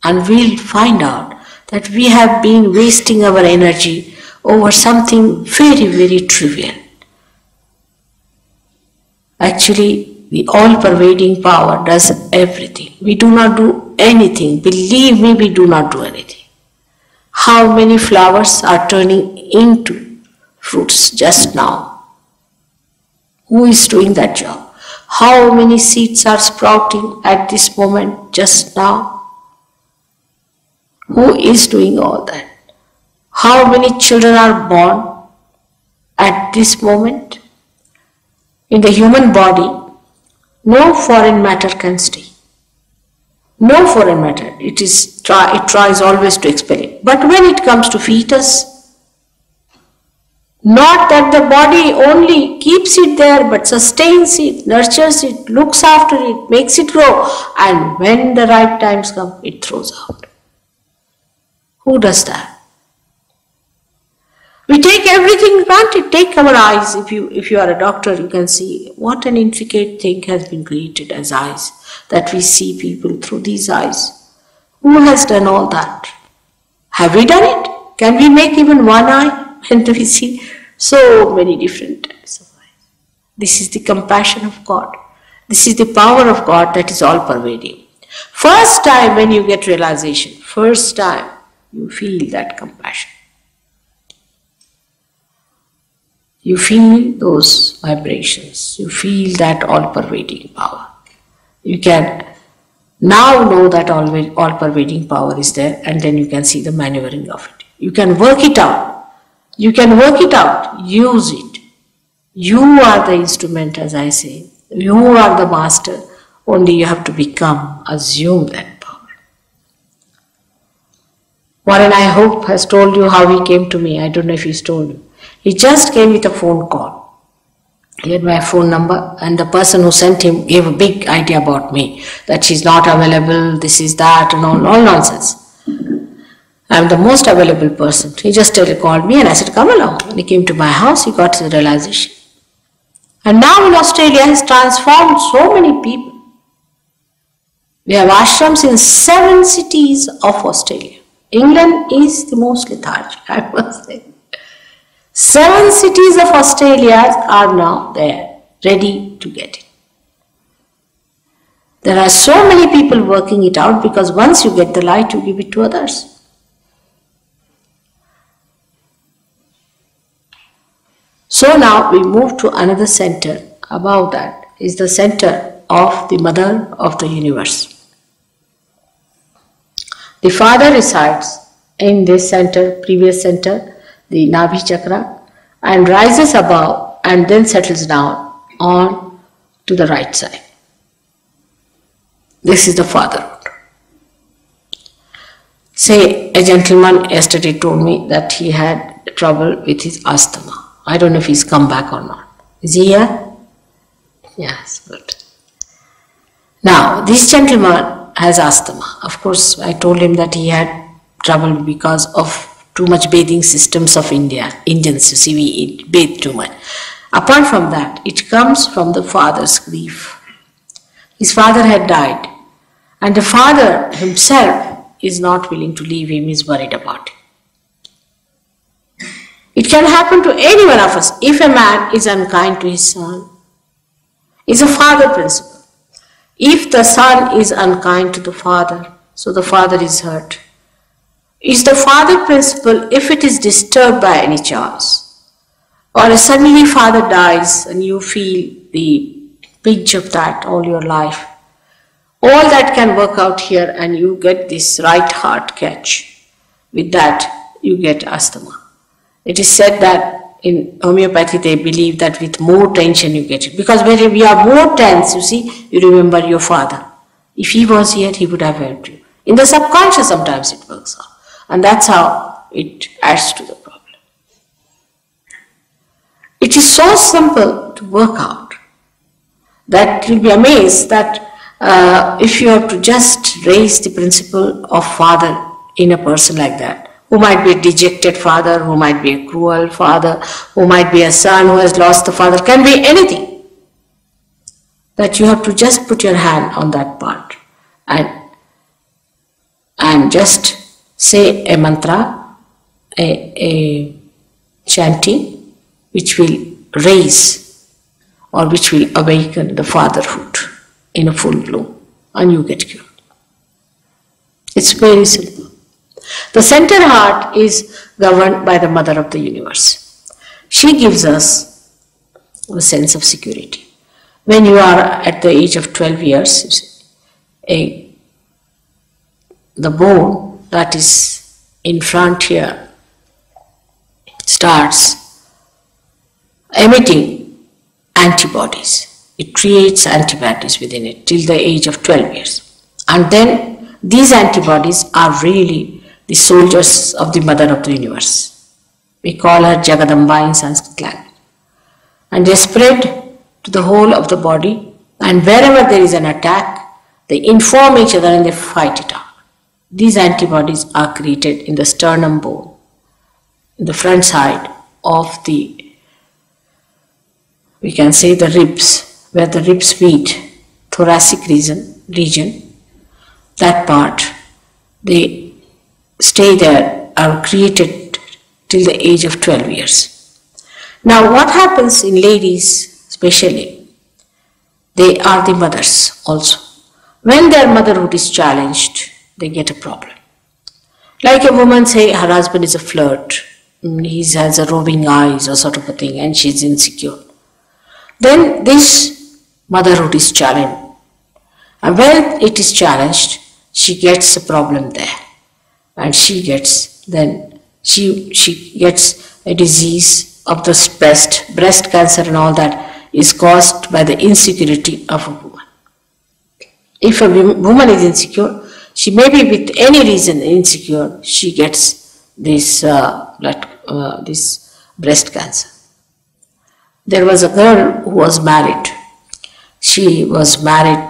[SPEAKER 1] and we'll find out that we have been wasting our energy over something very, very trivial. Actually, the all-pervading power does everything. We do not do anything. Believe me, we do not do anything. How many flowers are turning into fruits just now? Who is doing that job? How many seeds are sprouting at this moment just now? Who is doing all that? How many children are born at this moment? In the human body, no foreign matter can stay. No foreign matter. It tries always to expel it. But when it comes to fetus, not that the body only keeps it there, but sustains it, nurtures it, looks after it, makes it grow, and when the right times come, it throws out. Who does that? We take everything granted. Take our eyes. If you are a doctor, you can see what an intricate thing has been created as eyes, that we see people through these eyes. Who has done all that? Have we done it? Can we make even one eye? And we see so many different types of eyes. This is the compassion of God. This is the power of God that is all pervading. First time when you get realization, first time you feel that compassion. You feel those vibrations. You feel that all pervading power. You can now know that all pervading power is there, and then you can see the maneuvering of it. You can work it out. You can work it out. Use it. You are the instrument, as I say. You are the master. Only you have to become, assume that power. Warren, I hope, has told you how he came to me. I don't know if he's told you. He just came with a phone call. He had my phone number, and the person who sent him gave a big idea about me, that she's not available, this is that, and all nonsense. I'm the most available person. He just called me and I said, come along. When he came to my house, he got his realization. And now in Australia, he's transformed so many people. We have ashrams in 7 cities of Australia. England is the most lethargic, I must say. 7 cities of Australia are now there, ready to get it. There are so many people working it out, because once you get the light, you give it to others. So now we move to another center. Above that is the center of the Mother of the Universe. The Father resides in this center, previous center, the Nabhi Chakra, and rises above and then settles down on to the right side. This is the fatherhood. Say, a gentleman yesterday told me that he had trouble with his asthma. I don't know if he's come back or not. Is he here? Yes, good. Now, this gentleman has asthma. Of course, I told him that he had trouble because of too much bathing systems of India. Indians, you see, we bathe too much. Apart from that, it comes from the father's grief. His father had died, and the father himself is not willing to leave him, is worried about him. It can happen to any one of us. If a man is unkind to his son, it's a father principle. If the son is unkind to the father, so the father is hurt. It's the father principle if it is disturbed by any chance. Or suddenly father dies and you feel the pinch of that all your life. All that can work out here and you get this right heart catch. With that you get asthma. It is said that in homeopathy they believe that with more tension you get it. Because when we are more tense, you see, you remember your father. If he was here, he would have helped you. In the subconscious sometimes it works out. And that's how it adds to the problem. It is so simple to work out that you'll be amazed that if you have to just raise the principle of father in a person like that, who might be a dejected father, who might be a cruel father, who might be a son who has lost the father, can be anything. That you have to just put your hand on that part and just say a mantra, a chanting, which will raise or which will awaken the fatherhood in a full bloom, and you get cured. It's very simple. The center heart is governed by the Mother of the Universe. She gives us a sense of security. When you are at the age of 12 years, the bone that is in front here starts emitting antibodies. It creates antibodies within it till the age of 12 years. And then these antibodies are really the soldiers of the Mother of the Universe. We call her Jagadamba in Sanskrit language. And they spread to the whole of the body, and wherever there is an attack, they inform each other and they fight it out. These antibodies are created in the sternum bone, in the front side of the, we can say the ribs, where the ribs meet, thoracic region, that part, they stay there, are created till the age of 12 years. Now what happens in ladies especially, they are the mothers also. When their motherhood is challenged, they get a problem. Like a woman say her husband is a flirt, he has a roving eyes or sort of a thing, and she's insecure. Then this motherhood is challenged. And when it is challenged, she gets a problem there. And she gets a disease of the breast cancer and all that is caused by the insecurity of a woman. If a woman is insecure, she may be with any reason insecure, she gets this breast cancer. There was a girl who was married. She was married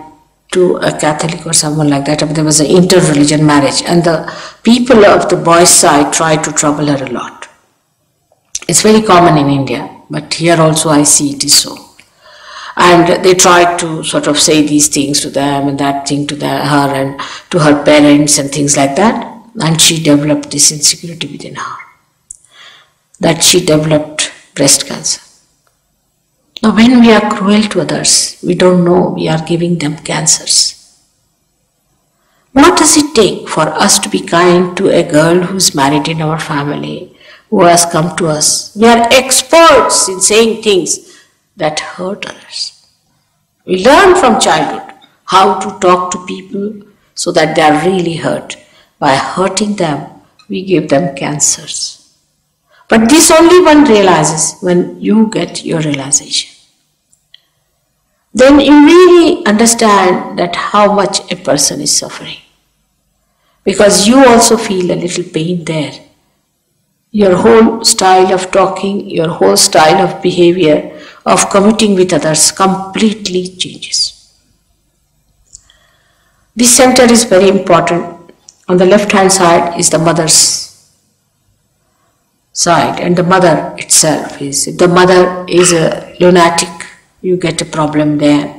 [SPEAKER 1] to a Catholic or someone like that. There was an inter-religion marriage, and the people of the boys' side tried to trouble her a lot. It's very common in India, but here also I see it is so. And they tried to sort of say these things to them and that thing to her and to her parents and things like that. And she developed this insecurity within her, that she developed breast cancer. Now when we are cruel to others, we don't know we are giving them cancers. What does it take for us to be kind to a girl who is married in our family, who has come to us? We are experts in saying things that hurt others. We learn from childhood how to talk to people so that they are really hurt. By hurting them, we give them cancers. But this only one realizes when you get your realization. Then you really understand that how much a person is suffering. Because you also feel a little pain there. Your whole style of talking, your whole style of behavior, of commuting with others completely changes. This center is very important. On the left hand side is the mother's side, and the mother itself is, if the mother is a lunatic, you get a problem there.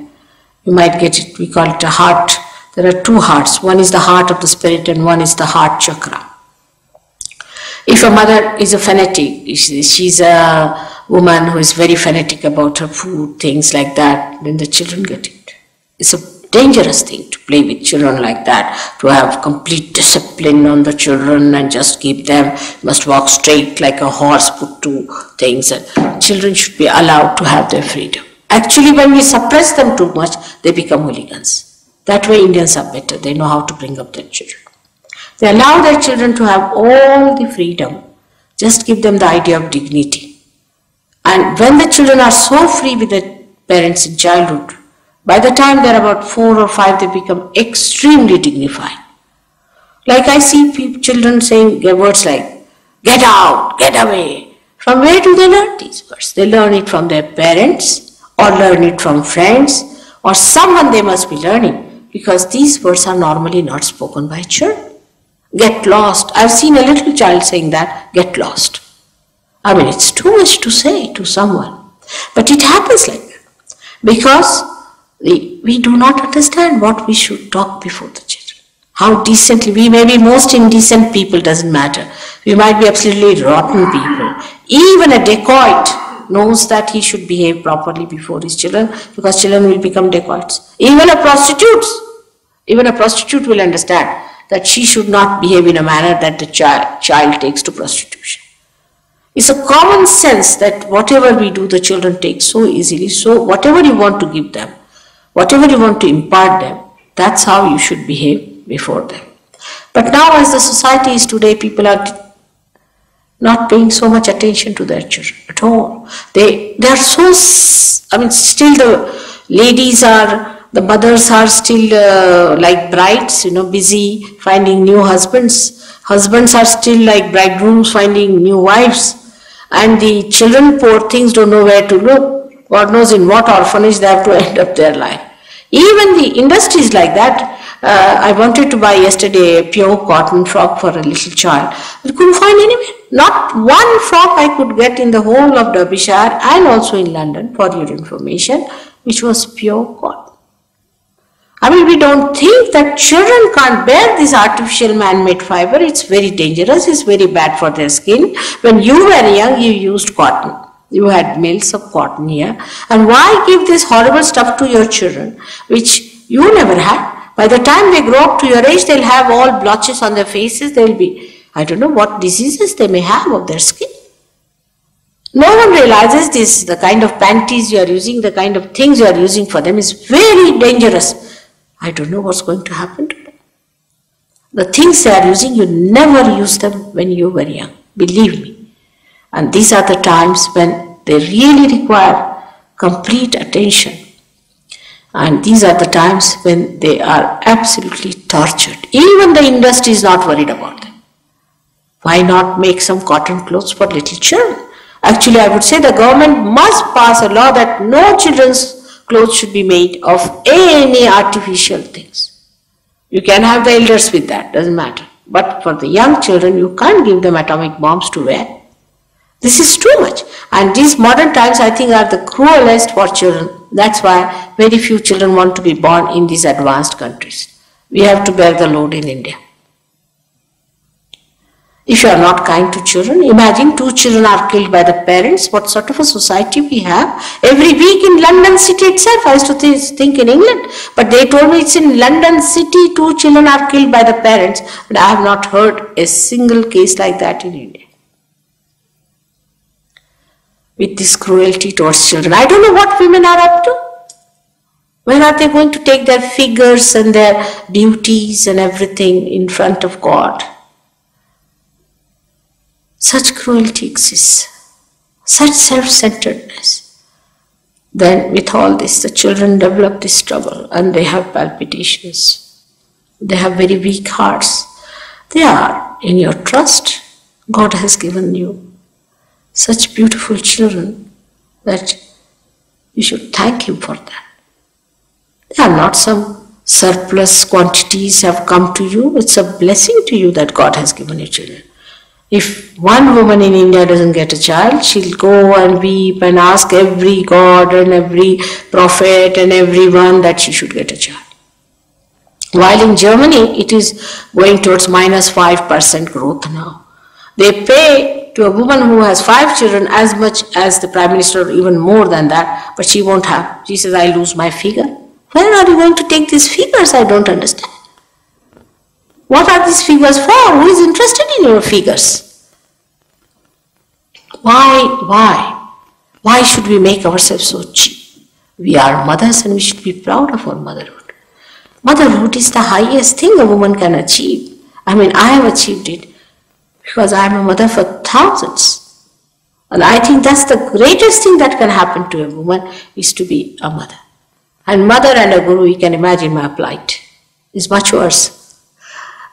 [SPEAKER 1] You might get it, we call it a heart. There are two hearts. One is the heart of the spirit and one is the heart chakra. If a mother is a fanatic, she's a woman who is very fanatic about her food, things like that, then the children get it. It's a dangerous thing to play with children like that, to have complete discipline on the children and just keep them, must walk straight like a horse, put to things. And children should be allowed to have their freedom. Actually, when we suppress them too much, they become hooligans. That way Indians are better. They know how to bring up their children. They allow their children to have all the freedom. Just give them the idea of dignity. And when the children are so free with their parents in childhood, by the time they're about 4 or 5, they become extremely dignified. Like I see children saying words like, get out, get away. From where do they learn these words? They learn it from their parents, or learn it from friends, or someone they must be learning, because these words are normally not spoken by children. Get lost. I've seen a little child saying that, get lost. I mean, it's too much to say to someone. But it happens like that. Because we do not understand what we should talk before the children. How decently, we may be most indecent people, doesn't matter. We might be absolutely rotten people. Even a dacoit knows that he should behave properly before his children, because children will become dacoits. Even a prostitute will understand that she should not behave in a manner that the child takes to prostitution. It's a common sense that whatever we do, the children take so easily. So whatever you want to give them, whatever you want to impart them, that's how you should behave before them. But now as the society is today, people are not paying so much attention to their children at all. They are so, still the ladies are, the mothers are still like brides, busy finding new husbands. Husbands are still like bridegrooms finding new wives. And the children, poor things, don't know where to look. God knows in what orphanage they have to end up their life. Even the industries like that. I wanted to buy yesterday a pure cotton frock for a little child. I couldn't find anywhere. Not one frock I could get in the whole of Derbyshire and also in London, for your information, which was pure cotton. We don't think that children can't bear this artificial man-made fiber. It's very dangerous. It's very bad for their skin. When you were young, you used cotton. You had mills of cotton here. And why give this horrible stuff to your children, which you never had? By the time they grow up to your age, they'll have all blotches on their faces. They'll be, I don't know what diseases they may have of their skin. No one realizes this, the kind of panties you are using, the kind of things you are using for them is very dangerous. I don't know what's going to happen to them. The things they are using, you never used them when you were young. Believe me. And these are the times when they really require complete attention. And these are the times when they are absolutely tortured. Even the industry is not worried about them. Why not make some cotton clothes for little children? Actually, I would say the government must pass a law that no children's clothes should be made of any artificial things. You can have the elders with that, doesn't matter. But for the young children, you can't give them atomic bombs to wear. This is too much. And these modern times, I think, are the cruelest for children. That's why very few children want to be born in these advanced countries. We have to bear the load in India. If you are not kind to children, imagine 2 children are killed by the parents. What sort of a society we have? Every week in London city itself, I used to think in England, but they told me it's in London city 2 children are killed by the parents, but I have not heard a single case like that in India. With this cruelty towards children, I don't know what women are up to. When are they going to take their figures and their duties and everything in front of God? Such cruelty exists, such self-centeredness. Then with all this, the children develop this trouble and they have palpitations. They have very weak hearts. They are in your trust. God has given you such beautiful children that you should thank Him for that. They are not some surplus quantities have come to you. It's a blessing to you that God has given you children. If one woman in India doesn't get a child, she'll go and weep and ask every god and every prophet and everyone that she should get a child. While in Germany, it is going towards -5% growth now. They pay to a woman who has 5 children as much as the Prime Minister or even more than that, but she won't have. She says, I lose my figure. Where are you going to take these figures? I don't understand. What are these figures for? Who is interested in your figures? Why? Why should we make ourselves so cheap? We are mothers and we should be proud of our motherhood. Motherhood is the highest thing a woman can achieve. I mean, I have achieved it because I am a mother for thousands. And I think that's the greatest thing that can happen to a woman is to be a mother. And mother and a guru, you can imagine my plight, is much worse.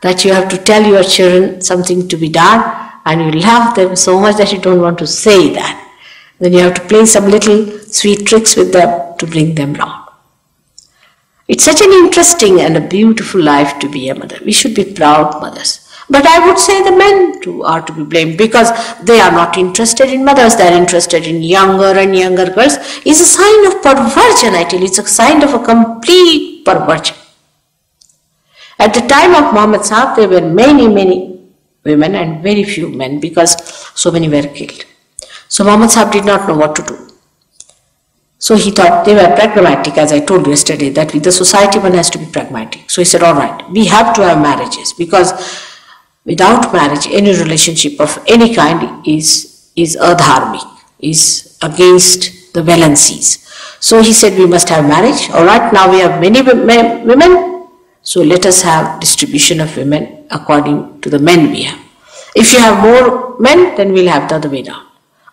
[SPEAKER 1] That you have to tell your children something to be done and you love them so much that you don't want to say that. Then you have to play some little sweet tricks with them to bring them round. It's such an interesting and a beautiful life to be a mother. We should be proud mothers. But I would say the men too are to be blamed because they are not interested in mothers. They are interested in younger and younger girls. It's a sign of perversion, I tell you. It's a sign of a complete perversion. At the time of Muhammad Sahib, there were many women and very few men because so many were killed. So Muhammad Sahib did not know what to do. So he thought they were pragmatic, as I told you yesterday, that with the society one has to be pragmatic. So he said, all right, we have to have marriages because without marriage, any relationship of any kind is adharmic, is against the Valencies. So he said, we must have marriage. All right, now we have many women. So let us have distribution of women according to the men we have. If you have more men, then we'll have the other way down.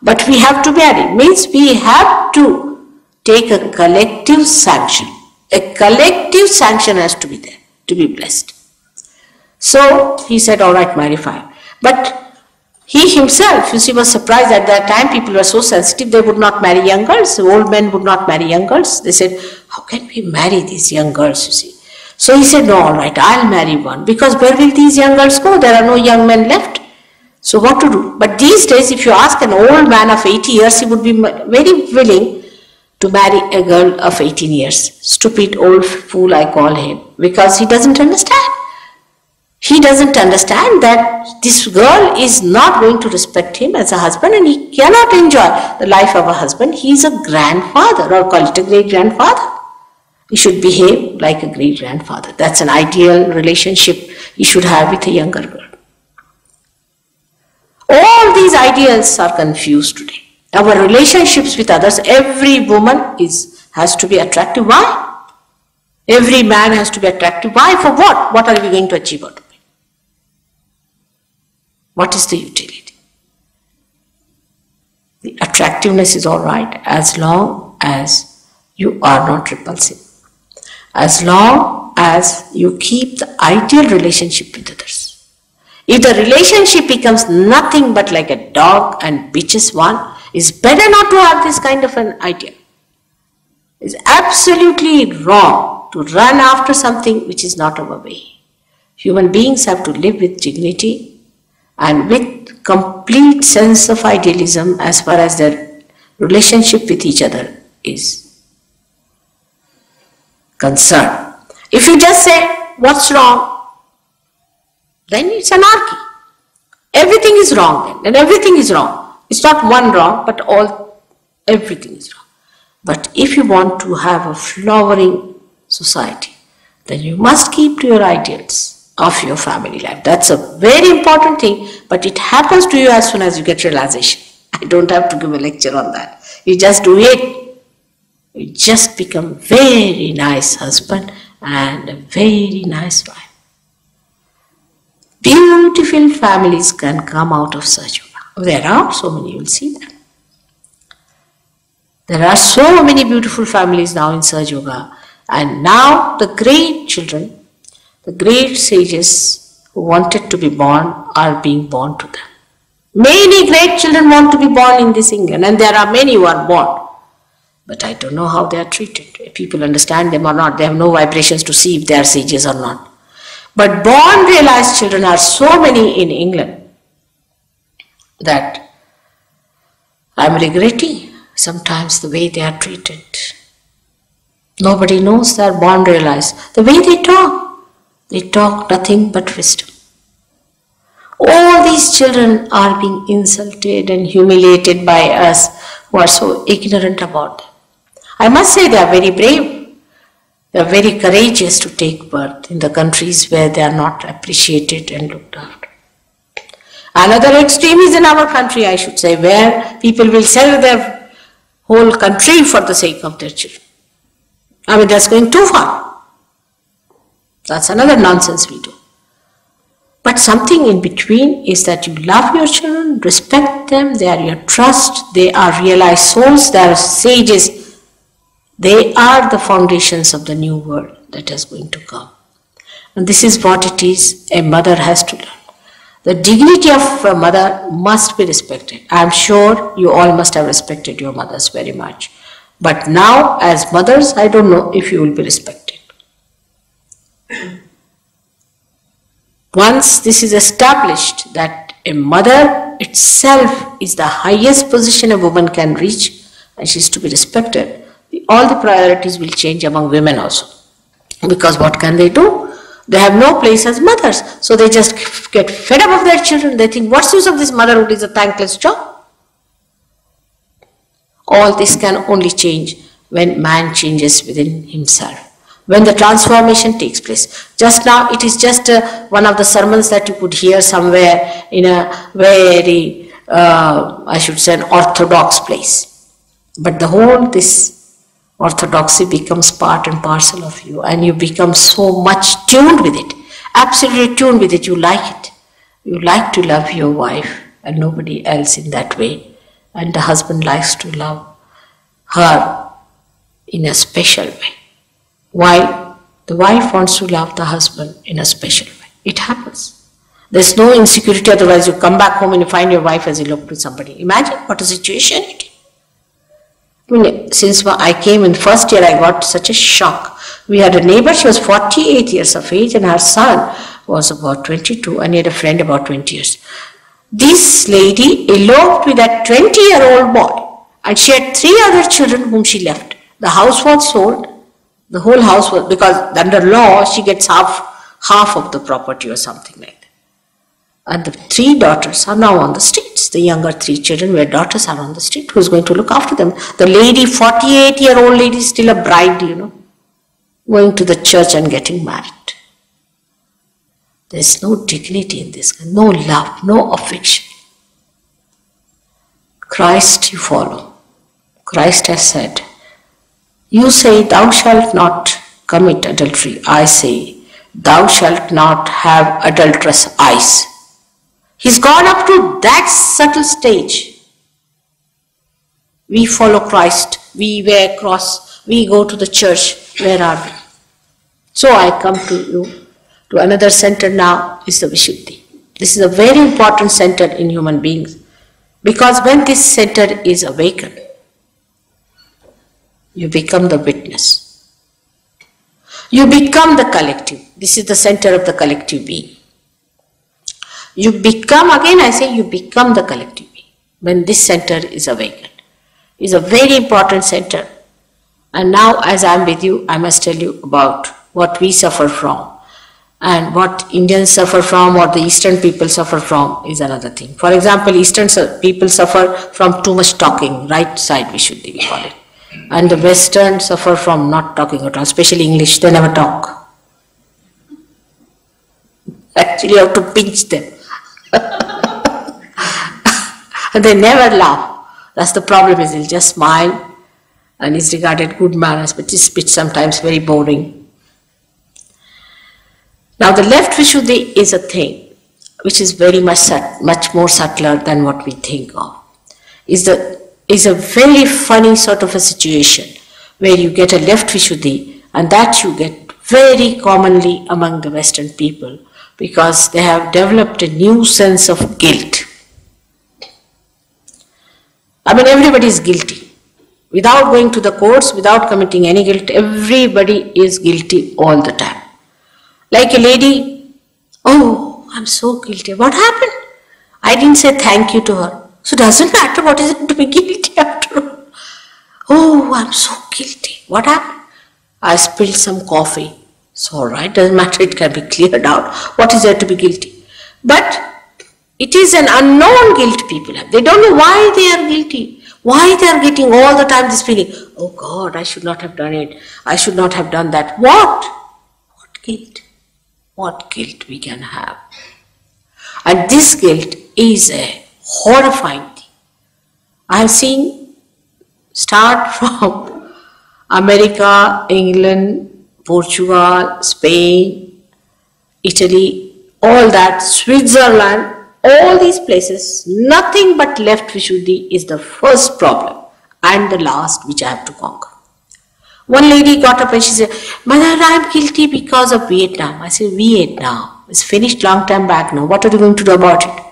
[SPEAKER 1] But we have to marry. Means we have to take a collective sanction. A collective sanction has to be there to be blessed. So he said, all right, marry 5. But he himself, you see, was surprised at that time. People were so sensitive, they would not marry young girls. The old men would not marry young girls. They said, how can we marry these young girls, you see? So he said, no, all right, I'll marry one. Because where will these young girls go? There are no young men left. So what to do? But these days, if you ask an old man of 80 years, he would be very willing to marry a girl of 18 years. Stupid old fool, I call him. Because he doesn't understand. He doesn't understand that this girl is not going to respect him as a husband, and he cannot enjoy the life of a husband. He is a grandfather, or call it a great-grandfather. He should behave like a great-grandfather. That's an ideal relationship he should have with a younger girl. All these ideals are confused today. Our relationships with others, every woman has to be attractive. Why? Every man has to be attractive. Why? For what? What are we going to achieve out of it? What is the utility? The attractiveness is all right as long as you are not repulsive. As long as you keep the ideal relationship with others. If the relationship becomes nothing but like a dog and bitches one, it's better not to have this kind of an idea. It's absolutely wrong to run after something which is not our way. Human beings have to live with dignity and with complete sense of idealism as far as their relationship with each other is concerned. If you just say, what's wrong? Then it's anarchy. Everything is wrong then, and everything is wrong. It's not one wrong, but everything is wrong. But if you want to have a flowering society, then you must keep to your ideals of your family life. That's a very important thing, but it happens to you as soon as you get realization. I don't have to give a lecture on that. You just do it. You just become very nice husband and a very nice wife. Beautiful families can come out of Sahaja Yoga. There are so many, you will see that. There are so many beautiful families now in Sahaja Yoga, and now the great children, the great sages who wanted to be born are being born to them. Many great children want to be born in this England, and there are many who are born. But I don't know how they are treated. If people understand them or not, they have no vibrations to see if they are sages or not. But born realized children are so many in England that I am regretting sometimes the way they are treated. Nobody knows they are born realized. The way they talk nothing but wisdom. All these children are being insulted and humiliated by us who are so ignorant about them. I must say they are very brave. They are very courageous to take birth in the countries where they are not appreciated and looked after. Another extreme is in our country, I should say, where people will sell their whole country for the sake of their children. I mean, that's going too far. That's another nonsense we do. But something in between is that you love your children, respect them, they are your trust, they are realized souls, they are sages. They are the foundations of the new world that is going to come. And this is what it is a mother has to learn. The dignity of a mother must be respected. I am sure you all must have respected your mothers very much. But now, as mothers, I don't know if you will be respected. Once this is established that a mother itself is the highest position a woman can reach and she is to be respected, all the priorities will change among women also. Because what can they do? They have no place as mothers. So they just get fed up of their children. They think, what's the use of this motherhood? Is a thankless job. All this can only change when man changes within himself. When the transformation takes place. Just now, it is just one of the sermons that you could hear somewhere in a very, I should say, an orthodox place. But the whole, this orthodoxy becomes part and parcel of you, and you become so much tuned with it, absolutely tuned with it. You like it. You like to love your wife and nobody else in that way, and the husband likes to love her in a special way, while the wife wants to love the husband in a special way. It happens. There's no insecurity, otherwise you come back home and you find your wife has eloped with somebody. Imagine what a situation it is. I mean, since I came in first year, I got such a shock. We had a neighbor, she was 48 years of age, and her son was about 22, and he had a friend about 20 years. This lady eloped with that 20-year-old boy, and she had 3 other children whom she left. The house was sold. The whole house was, because under law, she gets half half of the property or something like that. And the 3 daughters are now on the streets. The younger 3 children, where daughters are on the street, who's going to look after them? The lady, 48-year-old lady, is still a bride, going to the church and getting married. There's no dignity in this, no love, no affection. Christ you follow. Christ has said, you say, thou shalt not commit adultery. I say, thou shalt not have adulterous eyes. He's gone up to that subtle stage. We follow Christ, we wear cross, we go to the church. Where are we? So I come to you, to another center now, is the Vishuddhi. This is a very important center in human beings, because when this center is awakened, you become the witness. You become the collective. This is the center of the collective being. You become, again I say, you become the collective being when this center is awakened. It's a very important center. And now as I am with you, I must tell you about what we suffer from, and what Indians suffer from, or the Eastern people suffer from is another thing. For example, Eastern people suffer from too much talking, right side Vishuddhi we call it. And the Western suffer from not talking at all, especially English, they never talk. Actually you have to pinch them. They never laugh. That's the problem, is they'll just smile, and it's regarded good manners, but it's sometimes very boring. Now the left Vishuddhi is a thing which is very much more subtler than what we think of. Is a very funny sort of a situation where you get a left Vishuddhi, and that you get very commonly among the Western people, because they have developed a new sense of guilt. I mean, everybody is guilty. Without going to the courts, without committing any guilt, everybody is guilty all the time. Like a lady, oh, I'm so guilty. What happened? I didn't say thank you to her. So doesn't matter, what is it to be guilty after all? Oh, I'm so guilty. What happened? I spilled some coffee. It's all right, doesn't matter, it can be cleared out. What is there to be guilty? But it is an unknown guilt people have. They don't know why they are guilty. Why they are getting all the time this feeling, oh God, I should not have done it. I should not have done that. What? What guilt? What guilt we can have? And this guilt is a horrifying thing. I have seen start from America, England, Portugal, Spain, Italy, all that, Switzerland, all these places, nothing but left Vishuddhi is the first problem and the last which I have to conquer. One lady got up and she said, Mother, I am guilty because of Vietnam. I said, Vietnam? It's finished long time back now. What are you going to do about it?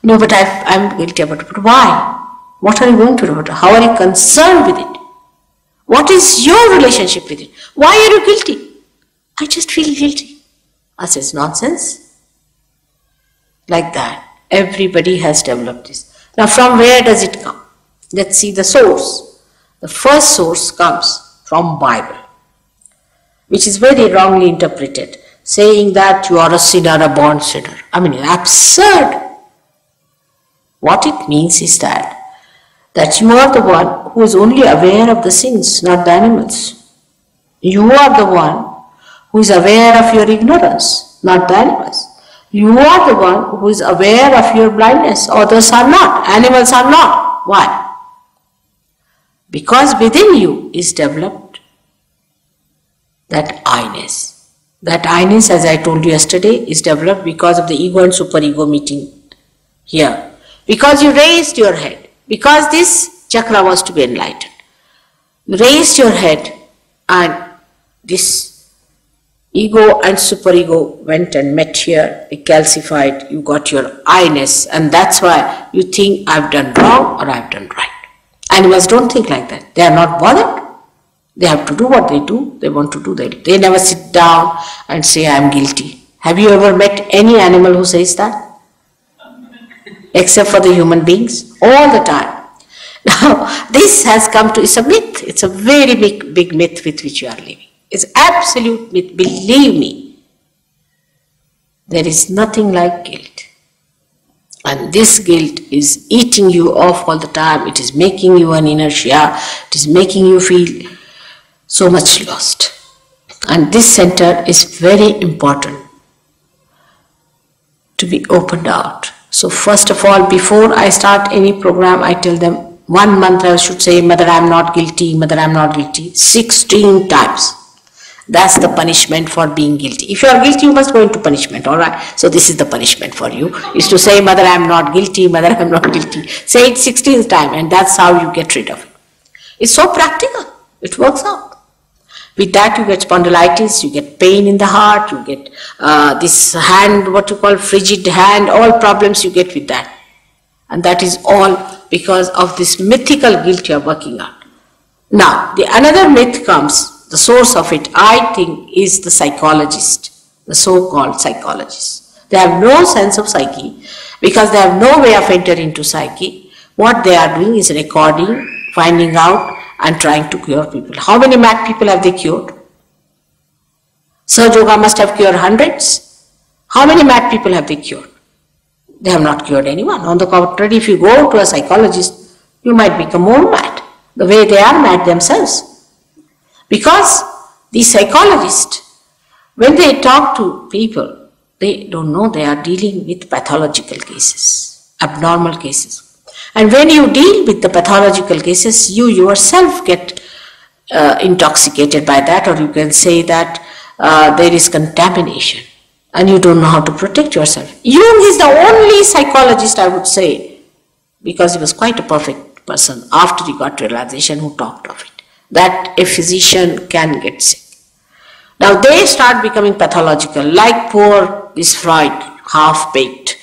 [SPEAKER 1] No, but I'm guilty about it. But why? What are you going to do about it? How are you concerned with it? What is your relationship with it? Why are you guilty? I just feel guilty. I said, it's nonsense. Like that. Everybody has developed this. Now from where does it come? Let's see the source. The first source comes from Bible, which is very wrongly interpreted, saying that you are a sinner, a born sinner. I mean, absurd. What it means is that you are the one who is only aware of the sins, not the animals. You are the one who is aware of your ignorance, not the animals. You are the one who is aware of your blindness. Others are not. Animals are not. Why? Because within you is developed that I-ness. That I-ness, as I told you yesterday, is developed because of the ego and superego meeting here. Because you raised your head. Because this chakra was to be enlightened. You raised your head, and this ego and superego went and met here, they calcified, you got your I-ness, and that's why you think I've done wrong or I've done right. Animals don't think like that. They are not bothered. They have to do what they do, they want to do. They never sit down and say, I'm guilty. Have you ever met any animal who says that? Except for the human beings, all the time. Now, this has come to, it's a myth. It's a very big myth with which you are living. It's absolute myth, believe me. There is nothing like guilt. And this guilt is eating you off all the time. It is making you an inertia. It is making you feel so much lost. And this center is very important to be opened out. So first of all, before I start any program, I tell them 1 month I should say, Mother, I am not guilty, Mother, I am not guilty, 16 times. That's the punishment for being guilty. If you are guilty, you must go into punishment, alright? So this is the punishment for you, is to say, Mother, I am not guilty, Mother, I am not guilty. Say it 16th time, and that's how you get rid of it. It's so practical, it works out. With that you get spondylitis, you get pain in the heart, you get this hand, what you call frigid hand, all problems you get with that. And that is all because of this mythical guilt you are working on. Now, the another myth comes, the source of it, I think, is the psychologist, the so-called psychologists. They have no sense of psyche because they have no way of entering into psyche. What they are doing is recording, finding out, and trying to cure people. How many mad people have they cured? Sahaja Yoga must have cured hundreds. How many mad people have they cured? They have not cured anyone. On the contrary, if you go to a psychologist, you might become more mad, the way they are mad themselves. Because the psychologists, when they talk to people, they don't know they are dealing with pathological cases, abnormal cases. And when you deal with the pathological cases, you yourself get intoxicated by that, or you can say that there is contamination and you don't know how to protect yourself. Jung is the only psychologist, I would say, because he was quite a perfect person after he got realization, who talked of it, that a physician can get sick. Now they start becoming pathological, like poor this Freud, half-baked.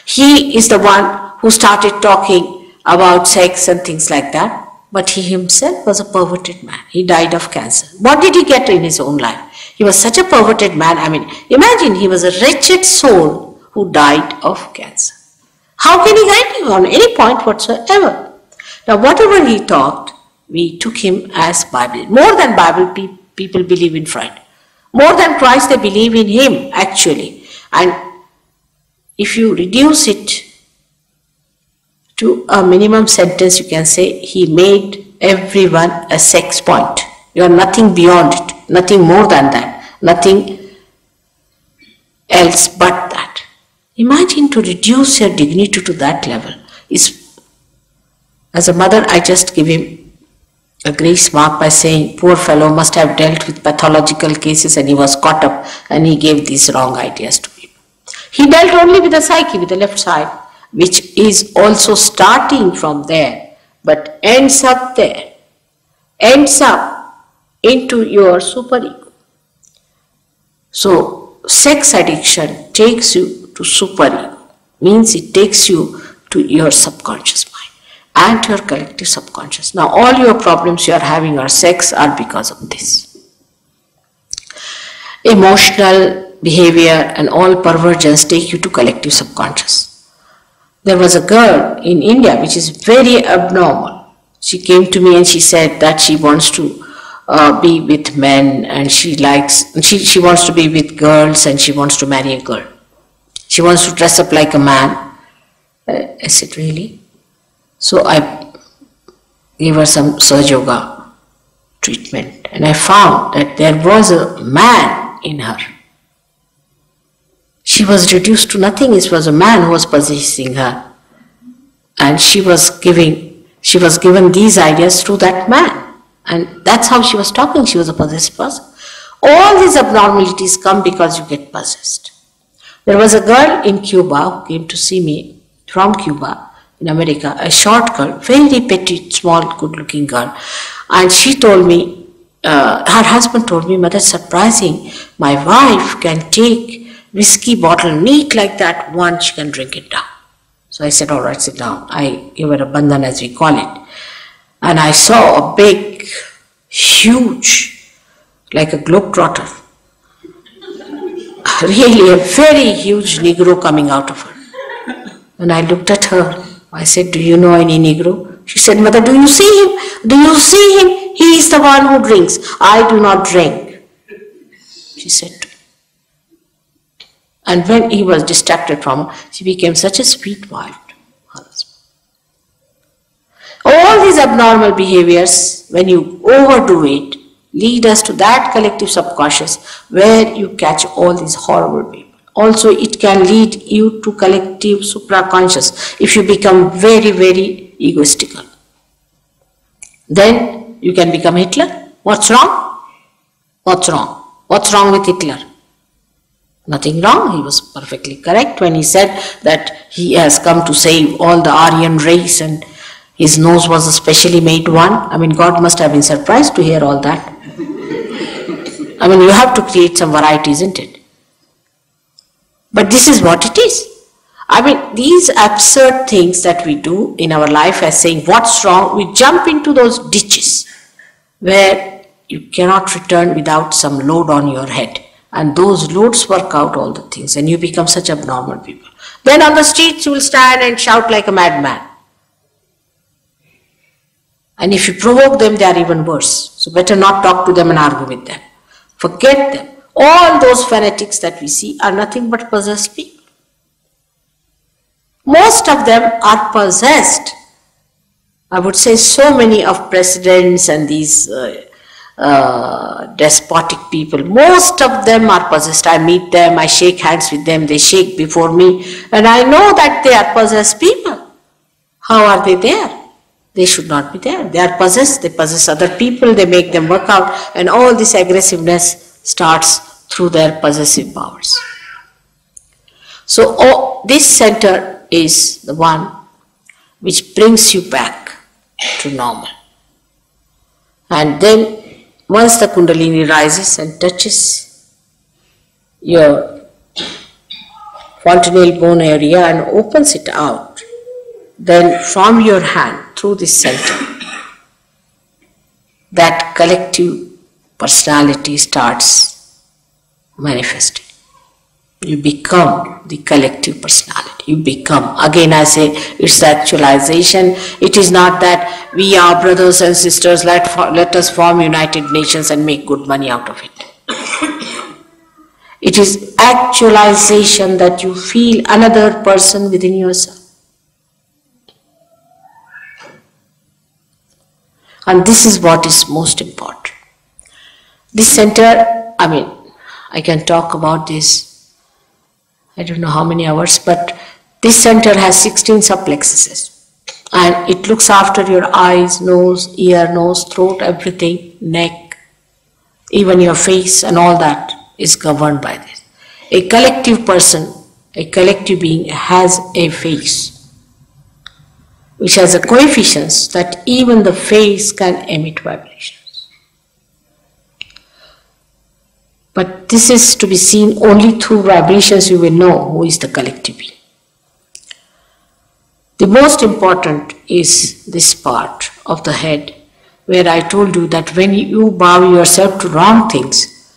[SPEAKER 1] He is the one who started talking about sex and things like that, but he himself was a perverted man. He died of cancer. What did he get in his own life? He was such a perverted man. I mean, imagine, he was a wretched soul who died of cancer. How can he guide you on any point whatsoever? Now, whatever he talked, we took him as Bible. More than Bible, people believe in Freud. More than Christ, they believe in him, actually. And if you reduce it to a minimum sentence, you can say he made everyone a sex point. You are nothing beyond it, nothing more than that, nothing else but that. Imagine to reduce your dignity to that level. As a mother, I just give him a grace mark by saying, poor fellow must have dealt with pathological cases and he was caught up and he gave these wrong ideas to people. He dealt only with the psyche, with the left side, which is also starting from there, but ends up there, ends up into your superego. So, sex addiction takes you to superego, means it takes you to your subconscious mind and to your collective subconscious. Now, all your problems you are having or sex are because of this. Emotional behavior and all perversions take you to collective subconscious. There was a girl in India which is very abnormal. She came to me and she said that she wants to be with men and she wants to be with girls and she wants to marry a girl. She wants to dress up like a man. I said, really? So I gave her some Sahaja Yoga treatment and I found that there was a man in her. She was reduced to nothing. It was a man who was possessing her. And she was given these ideas through that man. And that's how she was talking. She was a possessed person. All these abnormalities come because you get possessed. There was a girl in Cuba who came to see me from Cuba in America, a short girl, very petite, small, good-looking girl. And she told me, her husband told me, Mother, surprising, my wife can take whiskey bottle neat like that, one she can drink it down. So I said, all right, sit down. I gave her a bandhan, as we call it. And I saw a big, huge, like a globetrotter, really a very huge Negro coming out of her. And I looked at her. I said, do you know any Negro? She said, Mother, do you see him? Do you see him? He is the one who drinks. I do not drink. She said to me. And when he was distracted from her, she became such a sweet wife to her husband. All these abnormal behaviors, when you overdo it, lead us to that collective subconscious where you catch all these horrible people. Also, it can lead you to collective supraconscious if you become very, very egoistical. Then you can become Hitler. What's wrong? What's wrong? What's wrong with Hitler? Nothing wrong. He was perfectly correct when he said that he has come to save all the Aryan race and his nose was a specially made one. I mean, God must have been surprised to hear all that. I mean, you have to create some variety, isn't it? But this is what it is. I mean, these absurd things that we do in our life as saying, what's wrong? We jump into those ditches where you cannot return without some load on your head. And those loads work out all the things and you become such abnormal people. Then on the streets you will stand and shout like a madman. And if you provoke them, they are even worse. So better not talk to them and argue with them. Forget them. All those fanatics that we see are nothing but possessed people. Most of them are possessed. I would say so many of presidents and these despotic people, most of them are possessed. I meet them, I shake hands with them, they shake before me, and I know that they are possessed people. How are they there? They should not be there. They are possessed, they possess other people, they make them work out, and all this aggressiveness starts through their possessive powers. So this center is the one which brings you back to normal. And then once the Kundalini rises and touches your fontanelle bone area and opens it out, then from your hand through this center, that collective personality starts manifesting. You become the collective personality. You become, again I say, it's the actualization. It is not that we are brothers and sisters, let us form United Nations and make good money out of it. It is actualization that you feel another person within yourself. And this is what is most important. This center, I mean, I can talk about this, I don't know how many hours, but this center has 16 subplexuses. And it looks after your eyes, nose, ear, nose, throat, everything, neck, even your face and all that is governed by this. A collective person, a collective being has a face which has a coefficient that even the face can emit vibrations. But this is to be seen only through vibrations. You will know who is the collective being. The most important is this part of the head where I told you that when you bow yourself to wrong things,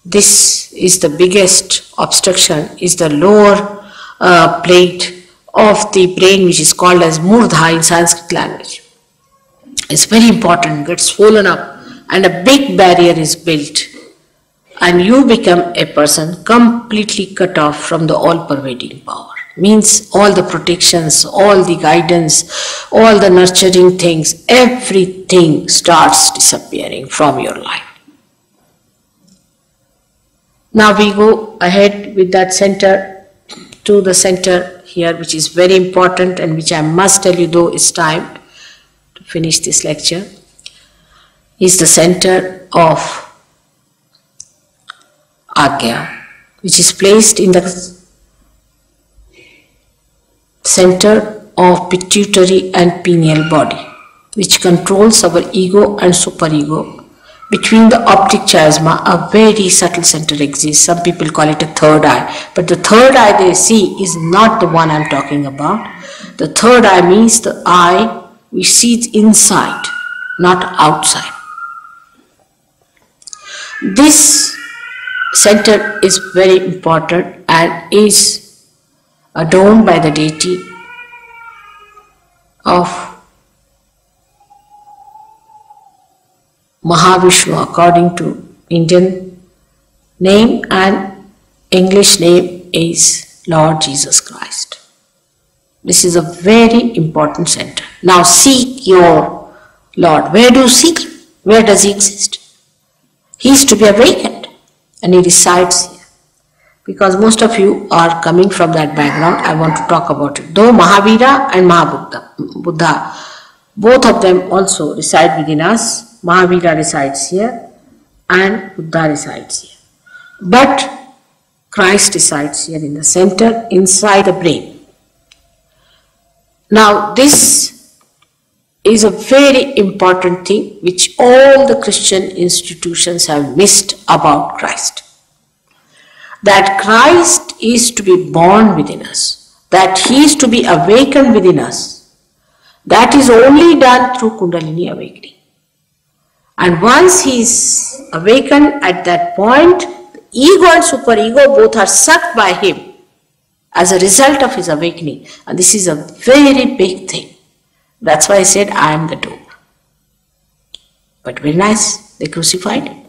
[SPEAKER 1] this is the biggest obstruction, is the lower plate of the brain, which is called as murdha in Sanskrit language. It's very important, gets swollen up and a big barrier is built and you become a person completely cut off from the all-pervading power. Means all the protections, all the guidance, all the nurturing things, everything starts disappearing from your life. Now we go ahead with that center to the center here, which is very important and which I must tell you, though it's time to finish this lecture, is the center of Agya, which is placed in the center of pituitary and pineal body, which controls our ego and superego. Between the optic chiasma, a very subtle center exists. Some people call it a third eye, but the third eye they see is not the one I'm talking about. The third eye means the eye which sees inside, not outside. This center is very important and is adorned by the deity of Mahavishnu according to Indian name and English name is Lord Jesus Christ. This is a very important center. Now seek your Lord. Where do you seek Him? Where does He exist? He is to be awakened and He resides here. Because most of you are coming from that background, I want to talk about it. Though Mahavira and Buddha, both of them also reside within us. Mahavira resides here and Buddha resides here. But Christ resides here in the center, inside the brain. Now this is a very important thing which all the Christian institutions have missed about Christ. That Christ is to be born within us, that He is to be awakened within us. That is only done through Kundalini awakening. And once He is awakened, at that point, the ego and superego both are sucked by Him as a result of His awakening. And this is a very big thing. That's why I said, I am the door. But very nice, they crucified Him.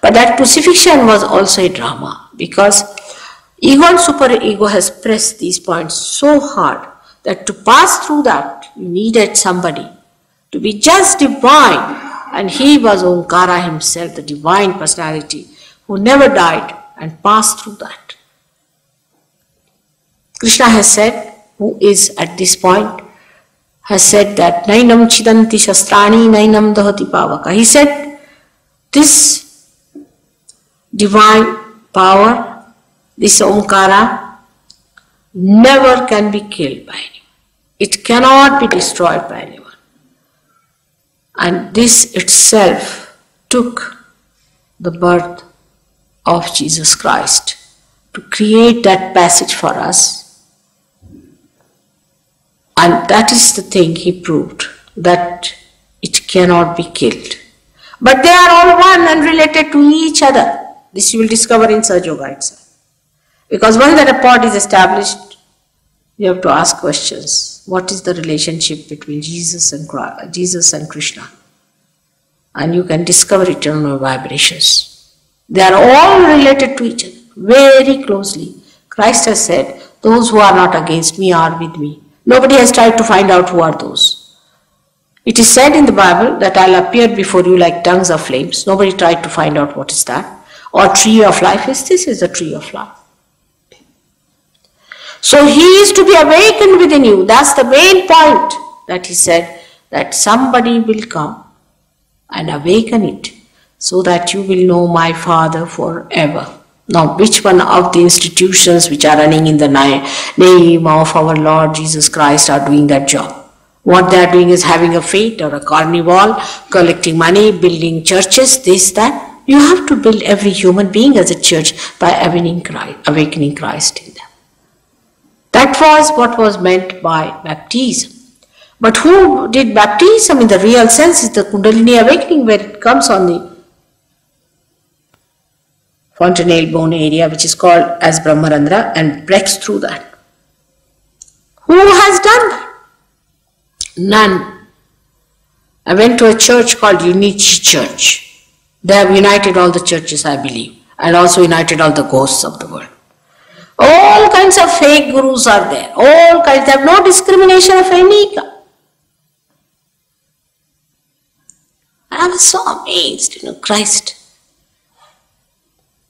[SPEAKER 1] But that crucifixion was also a drama, because ego and superego has pressed these points so hard that to pass through that, you needed somebody to be just divine. And He was Omkara Himself, the divine personality, who never died and passed through that. Krishna has said, who is at this point, has said that Nainam Chidanti Shastrani Nainam Dahati Pavaka. He said, this divine power, this Omkara, never can be killed by anyone. It cannot be destroyed by anyone. And this itself took the birth of Jesus Christ to create that passage for us. And that is the thing He proved, that it cannot be killed. But they are all one and related to each other. This you will discover in Sahaja Yoga itself. Because once that a pod is established, you have to ask questions. What is the relationship between Jesus and Krishna? And you can discover eternal vibrations. They are all related to each other, very closely. Christ has said, those who are not against me are with me. Nobody has tried to find out who are those. It is said in the Bible that I'll appear before you like tongues of flames. Nobody tried to find out what is that. Or tree of life. This is the tree of life. So He is to be awakened within you. That's the main point that He said, that somebody will come and awaken it so that you will know my Father forever. Now, which one of the institutions which are running in the name of our Lord Jesus Christ are doing that job? What they are doing is having a fete or a carnival, collecting money, building churches, this, that. You have to build every human being as a church by awakening Christ in them. That was what was meant by baptism. But who did baptism in the real sense is the Kundalini awakening, where it comes on the fontanelle bone area, which is called as Brahmarandra, and breaks through that. Who has done that? None. I went to a church called Unity Church. They have united all the churches, I believe, and also united all the ghosts of the world. All kinds of fake gurus are there. All kinds. They have no discrimination of any kind. I was so amazed, Christ.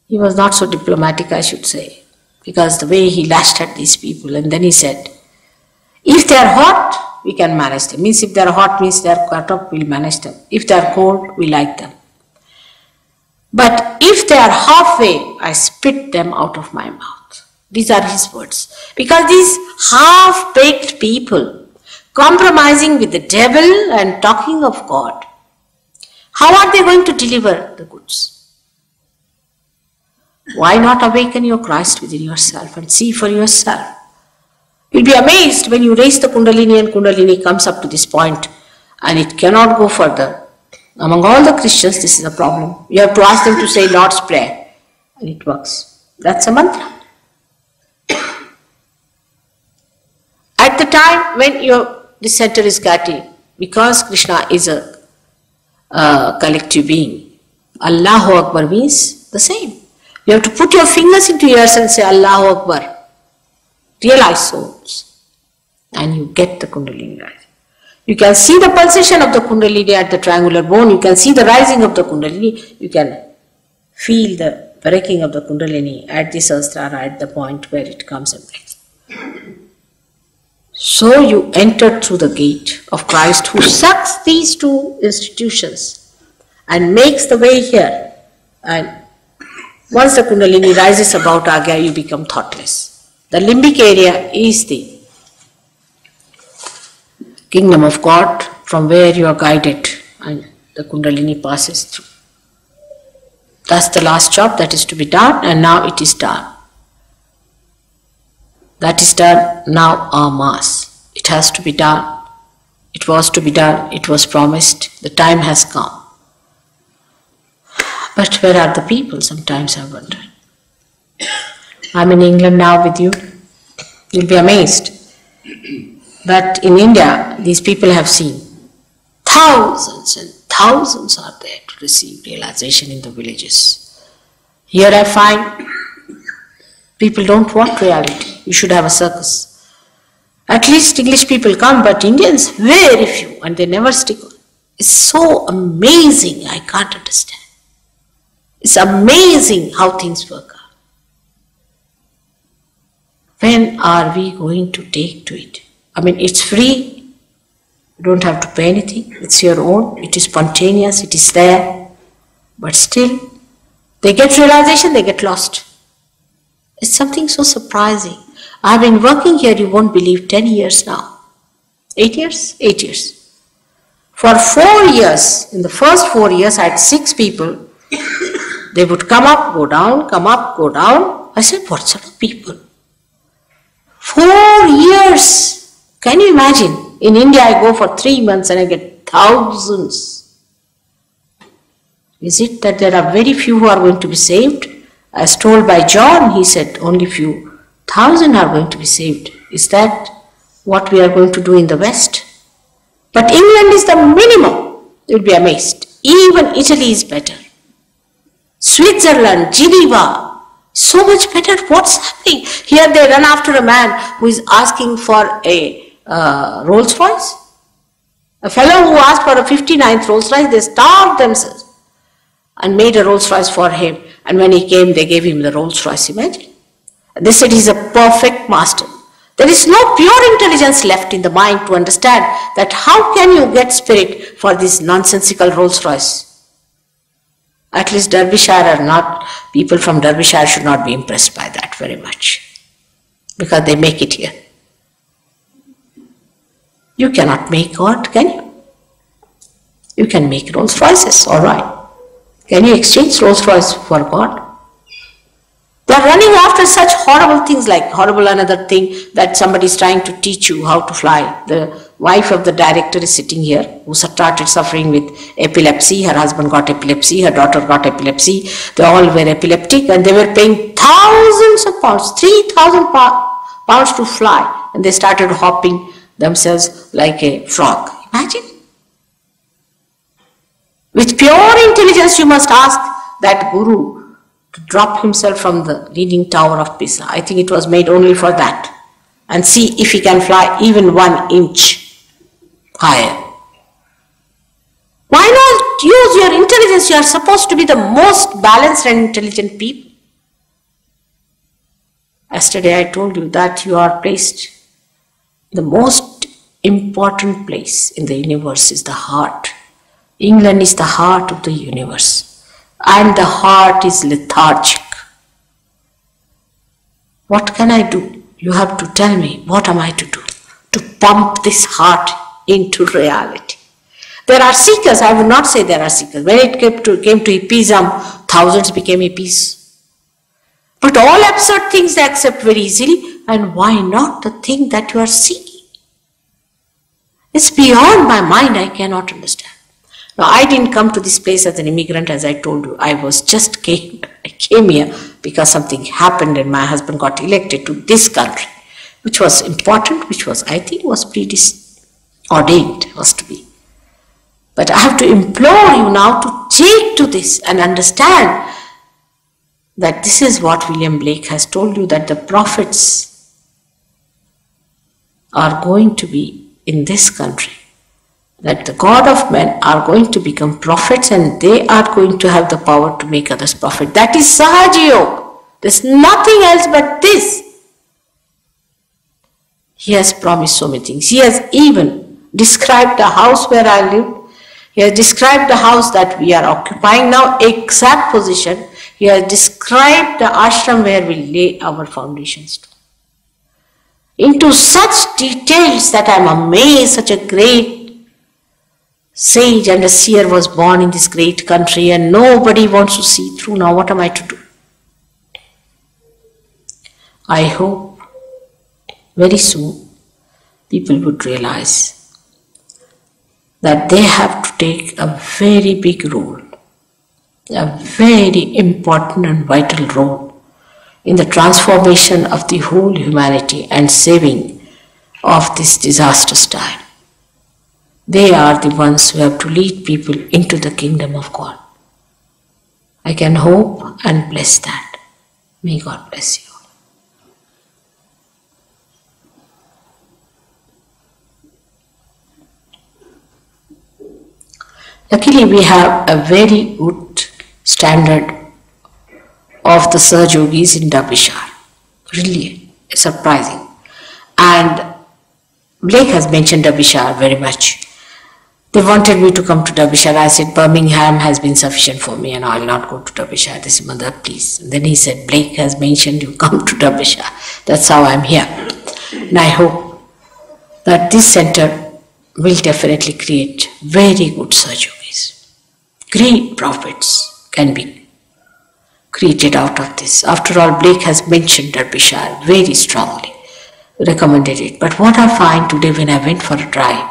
[SPEAKER 1] He was not so diplomatic, I should say, because the way He lashed at these people, and then He said, if they are hot, we can manage them. Means if they are hot, means they are cut up, we'll manage them. If they are cold, we like them. But if they are halfway, I spit them out of my mouth. These are His words. Because these half-baked people, compromising with the devil and talking of God, how are they going to deliver the goods? Why not awaken your Christ within yourself and see for yourself? You'll be amazed when you raise the Kundalini and Kundalini comes up to this point and it cannot go further. Among all the Christians, this is a problem. You have to ask them to say Lord's Prayer and it works. That's a mantra. At the time when this center is Gati, because Krishna is a collective being, Allahu Akbar means the same. You have to put your fingers into ears and say Allahu Akbar. realized souls, and you get the Kundalini rising. You can see the pulsation of the Kundalini at the triangular bone, you can see the rising of the Kundalini, you can feel the breaking of the Kundalini at the Sahasrara, at the point where it comes and breaks. So you enter through the gate of Christ, who sucks these two institutions and makes the way here. And once the Kundalini rises about Agya, you become thoughtless. The limbic area is the kingdom of God, from where you are guided and the Kundalini passes through. That's the last job that is to be done, and now it is done. That is done, now our Mass. It has to be done. It was to be done. It was promised. The time has come. But where are the people? Sometimes I wonder. I'm in England now with you. You'll be amazed that in India, these people have seen thousands and thousands are there to receive realization in the villages. Here I find people don't want reality. You should have a circus. At least English people come, but Indians, very few, and they never stick on. It's so amazing, I can't understand. It's amazing how things work out. When are we going to take to it? I mean, it's free. You don't have to pay anything. It's your own. It is spontaneous. It is there. But still, they get realization, they get lost. It's something so surprising. I've been working here, you won't believe, 10 years now. 8 years? 8 years. For 4 years, in the first 4 years, I had 6 people. They would come up, go down, come up, go down. I said, what sort of people? 4 years. Can you imagine? In India, I go for 3 months and I get thousands. Is it that there are very few who are going to be saved? As told by John, he said only few thousand are going to be saved. Is that what we are going to do in the West? But England is the minimum. You'll be amazed. Even Italy is better. Switzerland, Geneva, so much better. What's happening? Here they run after a man who is asking for a Rolls Royce. A fellow who asked for a 59th Rolls Royce, they starved themselves and made a Rolls Royce for him. And when he came, they gave him the Rolls Royce, imagine. They said he's a perfect master. There is no pure intelligence left in the mind to understand that how can you get spirit for this nonsensical Rolls Royce. At least Derbyshire are not, people from Derbyshire should not be impressed by that very much. Because they make it here. You cannot make God, can you? You can make Rolls Royces, alright. Can you exchange Rolls Royce for God? They are running after such horrible things, like horrible another thing that somebody is trying to teach you how to fly. The wife of the director is sitting here, who started suffering with epilepsy. Her husband got epilepsy, her daughter got epilepsy. They all were epileptic and they were paying thousands of pounds, 3,000 pounds to fly. And they started hopping themselves like a frog. Imagine. With pure intelligence, you must ask that guru to drop himself from the leaning tower of Pisa. I think it was made only for that. And see if he can fly even 1 inch higher. Why not use your intelligence? You are supposed to be the most balanced and intelligent people. Yesterday I told you that you are placed. The most important place in the universe is the heart. England is the heart of the universe. And the heart is lethargic. What can I do? You have to tell me, what am I to do? To pump this heart into reality. There are seekers, I would not say there are seekers. When it came to hippism, thousands became hippies. But all absurd things they accept very easily, and why not the thing that you are seeking? It's beyond my mind, I cannot understand. Now, I didn't come to this place as an immigrant, as I told you. I came here because something happened and my husband got elected to this country, which was important, which was, I think, was preordained, was to be. But I have to implore you now to take to this and understand that this is what William Blake has told you, that the prophets are going to be in this country, that the God of men are going to become prophets and they are going to have the power to make others prophet. That is Sahaja Yoga. There's nothing else but this. He has promised so many things. He has even described the house where I lived. He has described the house that we are occupying now, exact position. He has described the ashram where we lay our foundations to. Into such details that I am amazed. Such a great sage and a seer was born in this great country and nobody wants to see through. Now what am I to do? I hope very soon people would realize that they have to take a very big role, a very important and vital role in the transformation of the whole humanity and saving of this disastrous time. They are the ones who have to lead people into the kingdom of God. I can hope and bless that. May God bless you. Luckily, we have a very good standard of the Sahaja Yogis in Derbyshire. Really surprising. And Blake has mentioned Derbyshire very much. They wanted me to come to Derbyshire. I said, Birmingham has been sufficient for me and I will not go to Derbyshire. They said, Mother, please. And then he said, Blake has mentioned you come to Derbyshire. That's how I am here. And I hope that this center will definitely create very good Sahaja Yogis. Great prophets can be created out of this. After all, Blake has mentioned Derbyshire very strongly, recommended it. But what I find today when I went for a drive,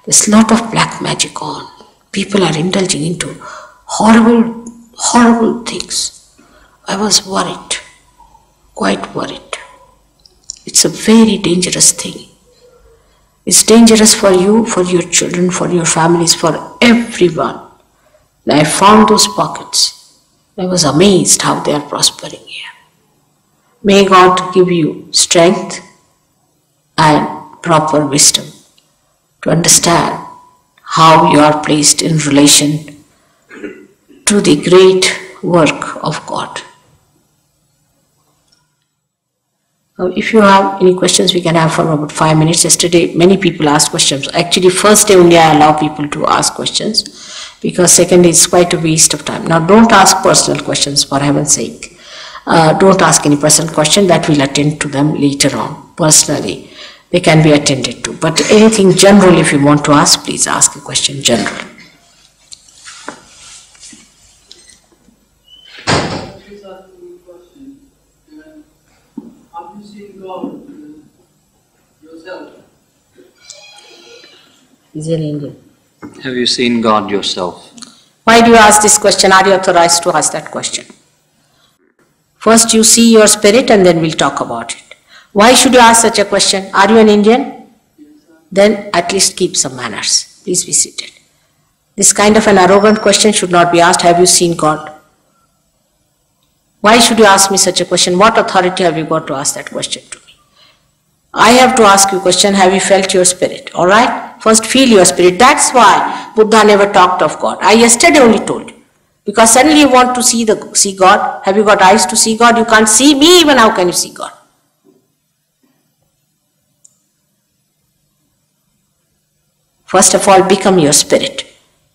[SPEAKER 1] there's a lot of black magic on. People are indulging into horrible, horrible things. I was worried, quite worried. It's a very dangerous thing. It's dangerous for you, for your children, for your families, for everyone. And I found those pockets. I was amazed how they are prospering here. May God give you strength and proper wisdom to understand how you are placed in relation to the great work of God. If you have any questions, we can have for about 5 minutes. Yesterday, many people asked questions. Actually, first day only I allow people to ask questions, because second is quite a waste of time. Now, don't ask personal questions, for heaven's sake. Don't ask any personal question. That we'll attend to them later on, personally. They can be attended to. But anything general, if you want to ask, please ask a question general.
[SPEAKER 2] Have you seen God yourself?
[SPEAKER 1] Is he an Indian?
[SPEAKER 3] Have you seen God yourself?
[SPEAKER 1] Why do you ask this question? Are you authorized to ask that question? First you see your spirit and then we'll talk about it. Why should you ask such a question? Are you an Indian?
[SPEAKER 2] Yes, sir.
[SPEAKER 1] Then at least keep some manners. Please be seated. This kind of an arrogant question should not be asked. Have you seen God? Why should you ask me such a question? What authority have you got to ask that question to me? I have to ask you a question. Have you felt your spirit? Alright? First feel your spirit. That's why Buddha never talked of God. I yesterday only told you. Because suddenly you want to see God. Have you got eyes to see God? You can't see me, even how can you see God? First of all, become your spirit.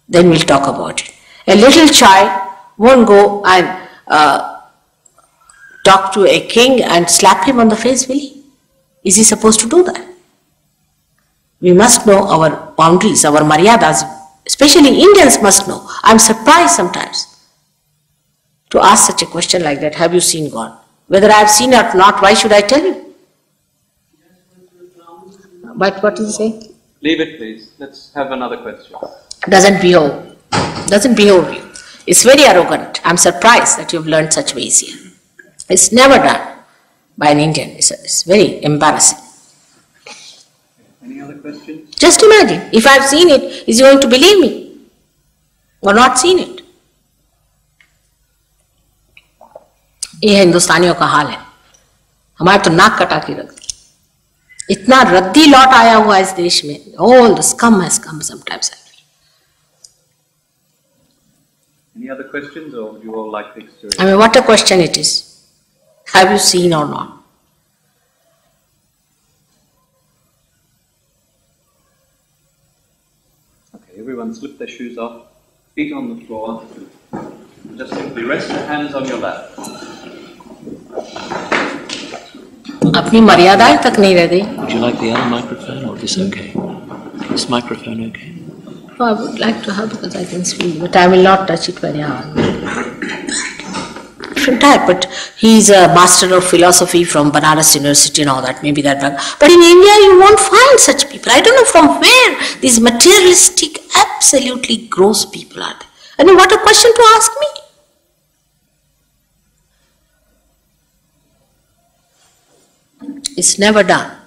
[SPEAKER 1] Then we'll talk about it. A little child won't go and talk to a king and slap him on the face, will he? Is he supposed to do that? We must know our boundaries, our maryadas. Especially Indians must know. I'm surprised sometimes to ask such a question like that. Have you seen God? Whether I have seen it or not, why should I tell you? But what is he saying?
[SPEAKER 3] Leave it, please. Let's have another question.
[SPEAKER 1] Doesn't behave you. It's very arrogant. I'm surprised that you've learned such ways here. It's never done by an Indian. It's very embarrassing.
[SPEAKER 3] Any other questions?
[SPEAKER 1] Just imagine, if I've seen it, is he going to believe me? Or not seen it? ये हिंदुस्तानियों का हाल है. हमारे तो नाक कटा के रख. इतना रद्दी लौट आया हुआ इस देश में. All the scum has come sometimes.
[SPEAKER 3] Any other questions, or would you all like the experience?
[SPEAKER 1] I mean, what a question it is. Have you seen or not?
[SPEAKER 3] Okay, everyone slip their shoes off, feet on the floor. Just simply rest your hands on your lap.
[SPEAKER 1] अपनी मर्यादाएं तक नहीं रह गई.
[SPEAKER 3] Would you like the other microphone, or this okay? This microphone okay?
[SPEAKER 1] Oh, I would like to have because I can speak, but I will not touch it very hard. Different type, but he is a master of philosophy from Banaras University and all that, maybe that. But in India you won't find such people. I don't know from where these materialistic, absolutely gross people are there. I mean, what a question to ask me. It's never done.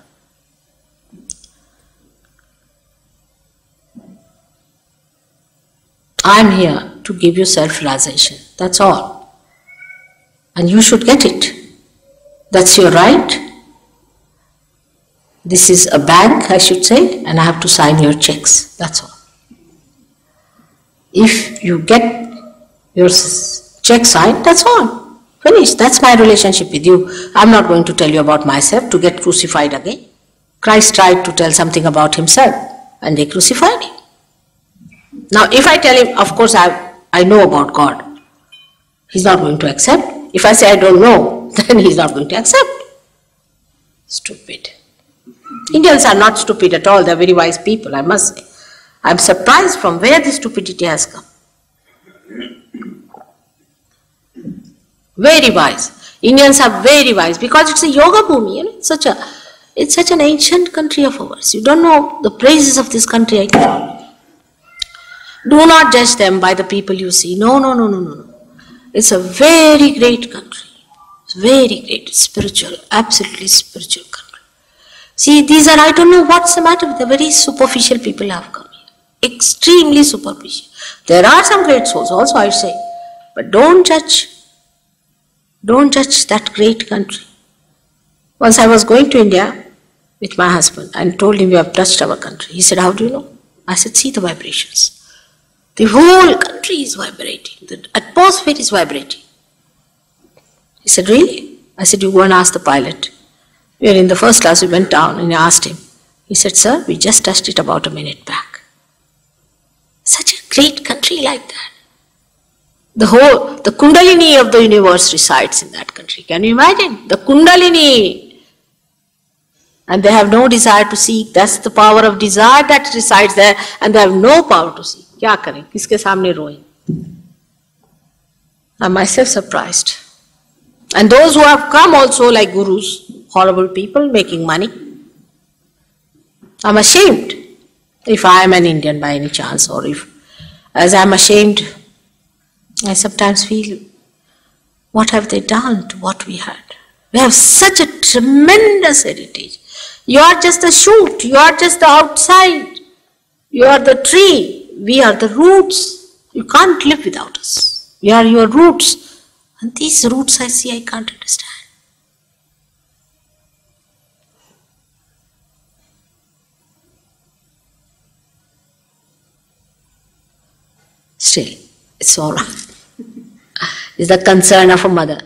[SPEAKER 1] I am here to give you self-realization. That's all. And you should get it. That's your right. This is a bank, I should say, and I have to sign your checks. That's all. If you get your check signed, that's all. Finished. That's my relationship with you. I'm not going to tell you about myself to get crucified again. Christ tried to tell something about himself, and they crucified him. Now, if I tell him, of course, I know about God, he's not going to accept. If I say I don't know, then he's not going to accept. Stupid. Indians are not stupid at all. They're very wise people, I must say. I'm surprised from where the stupidity has come. Very wise. Indians are very wise because it's a yoga bhumi. You know? It's such an ancient country of ours. You don't know the praises of this country, I tell you. Do not judge them by the people you see. No. It's a very great country. It's very great, spiritual, absolutely spiritual country. See, these are, I don't know what's the matter with the very superficial people have come here. Extremely superficial. There are some great souls also, I say. But don't judge. Don't judge that great country. Once I was going to India with my husband and told him, we have touched our country. He said, how do you know? I said, see the vibrations. The whole country is vibrating. The atmosphere is vibrating. He said, really? I said, you go and ask the pilot. We were in the first class, we went down and I asked him. He said, sir, we just touched it about a minute back. Such a great country like that. The Kundalini of the universe resides in that country. Can you imagine? The Kundalini. And they have no desire to seek. That's the power of desire that resides there, and they have no power to seek. क्या करें? किसके सामने रोएं? I'm myself surprised. And those who have come also like gurus, horrible people making money. I'm ashamed if I am an Indian by any chance, or if, as I'm ashamed, I sometimes feel, what have they done to what we had? We have such a tremendous heritage. You are just the shoot, you are just the outside, you are the tree, we are the roots. You can't live without us. We are your roots. And these roots I see, I can't understand. Still, it's all right. It's the concern of a mother.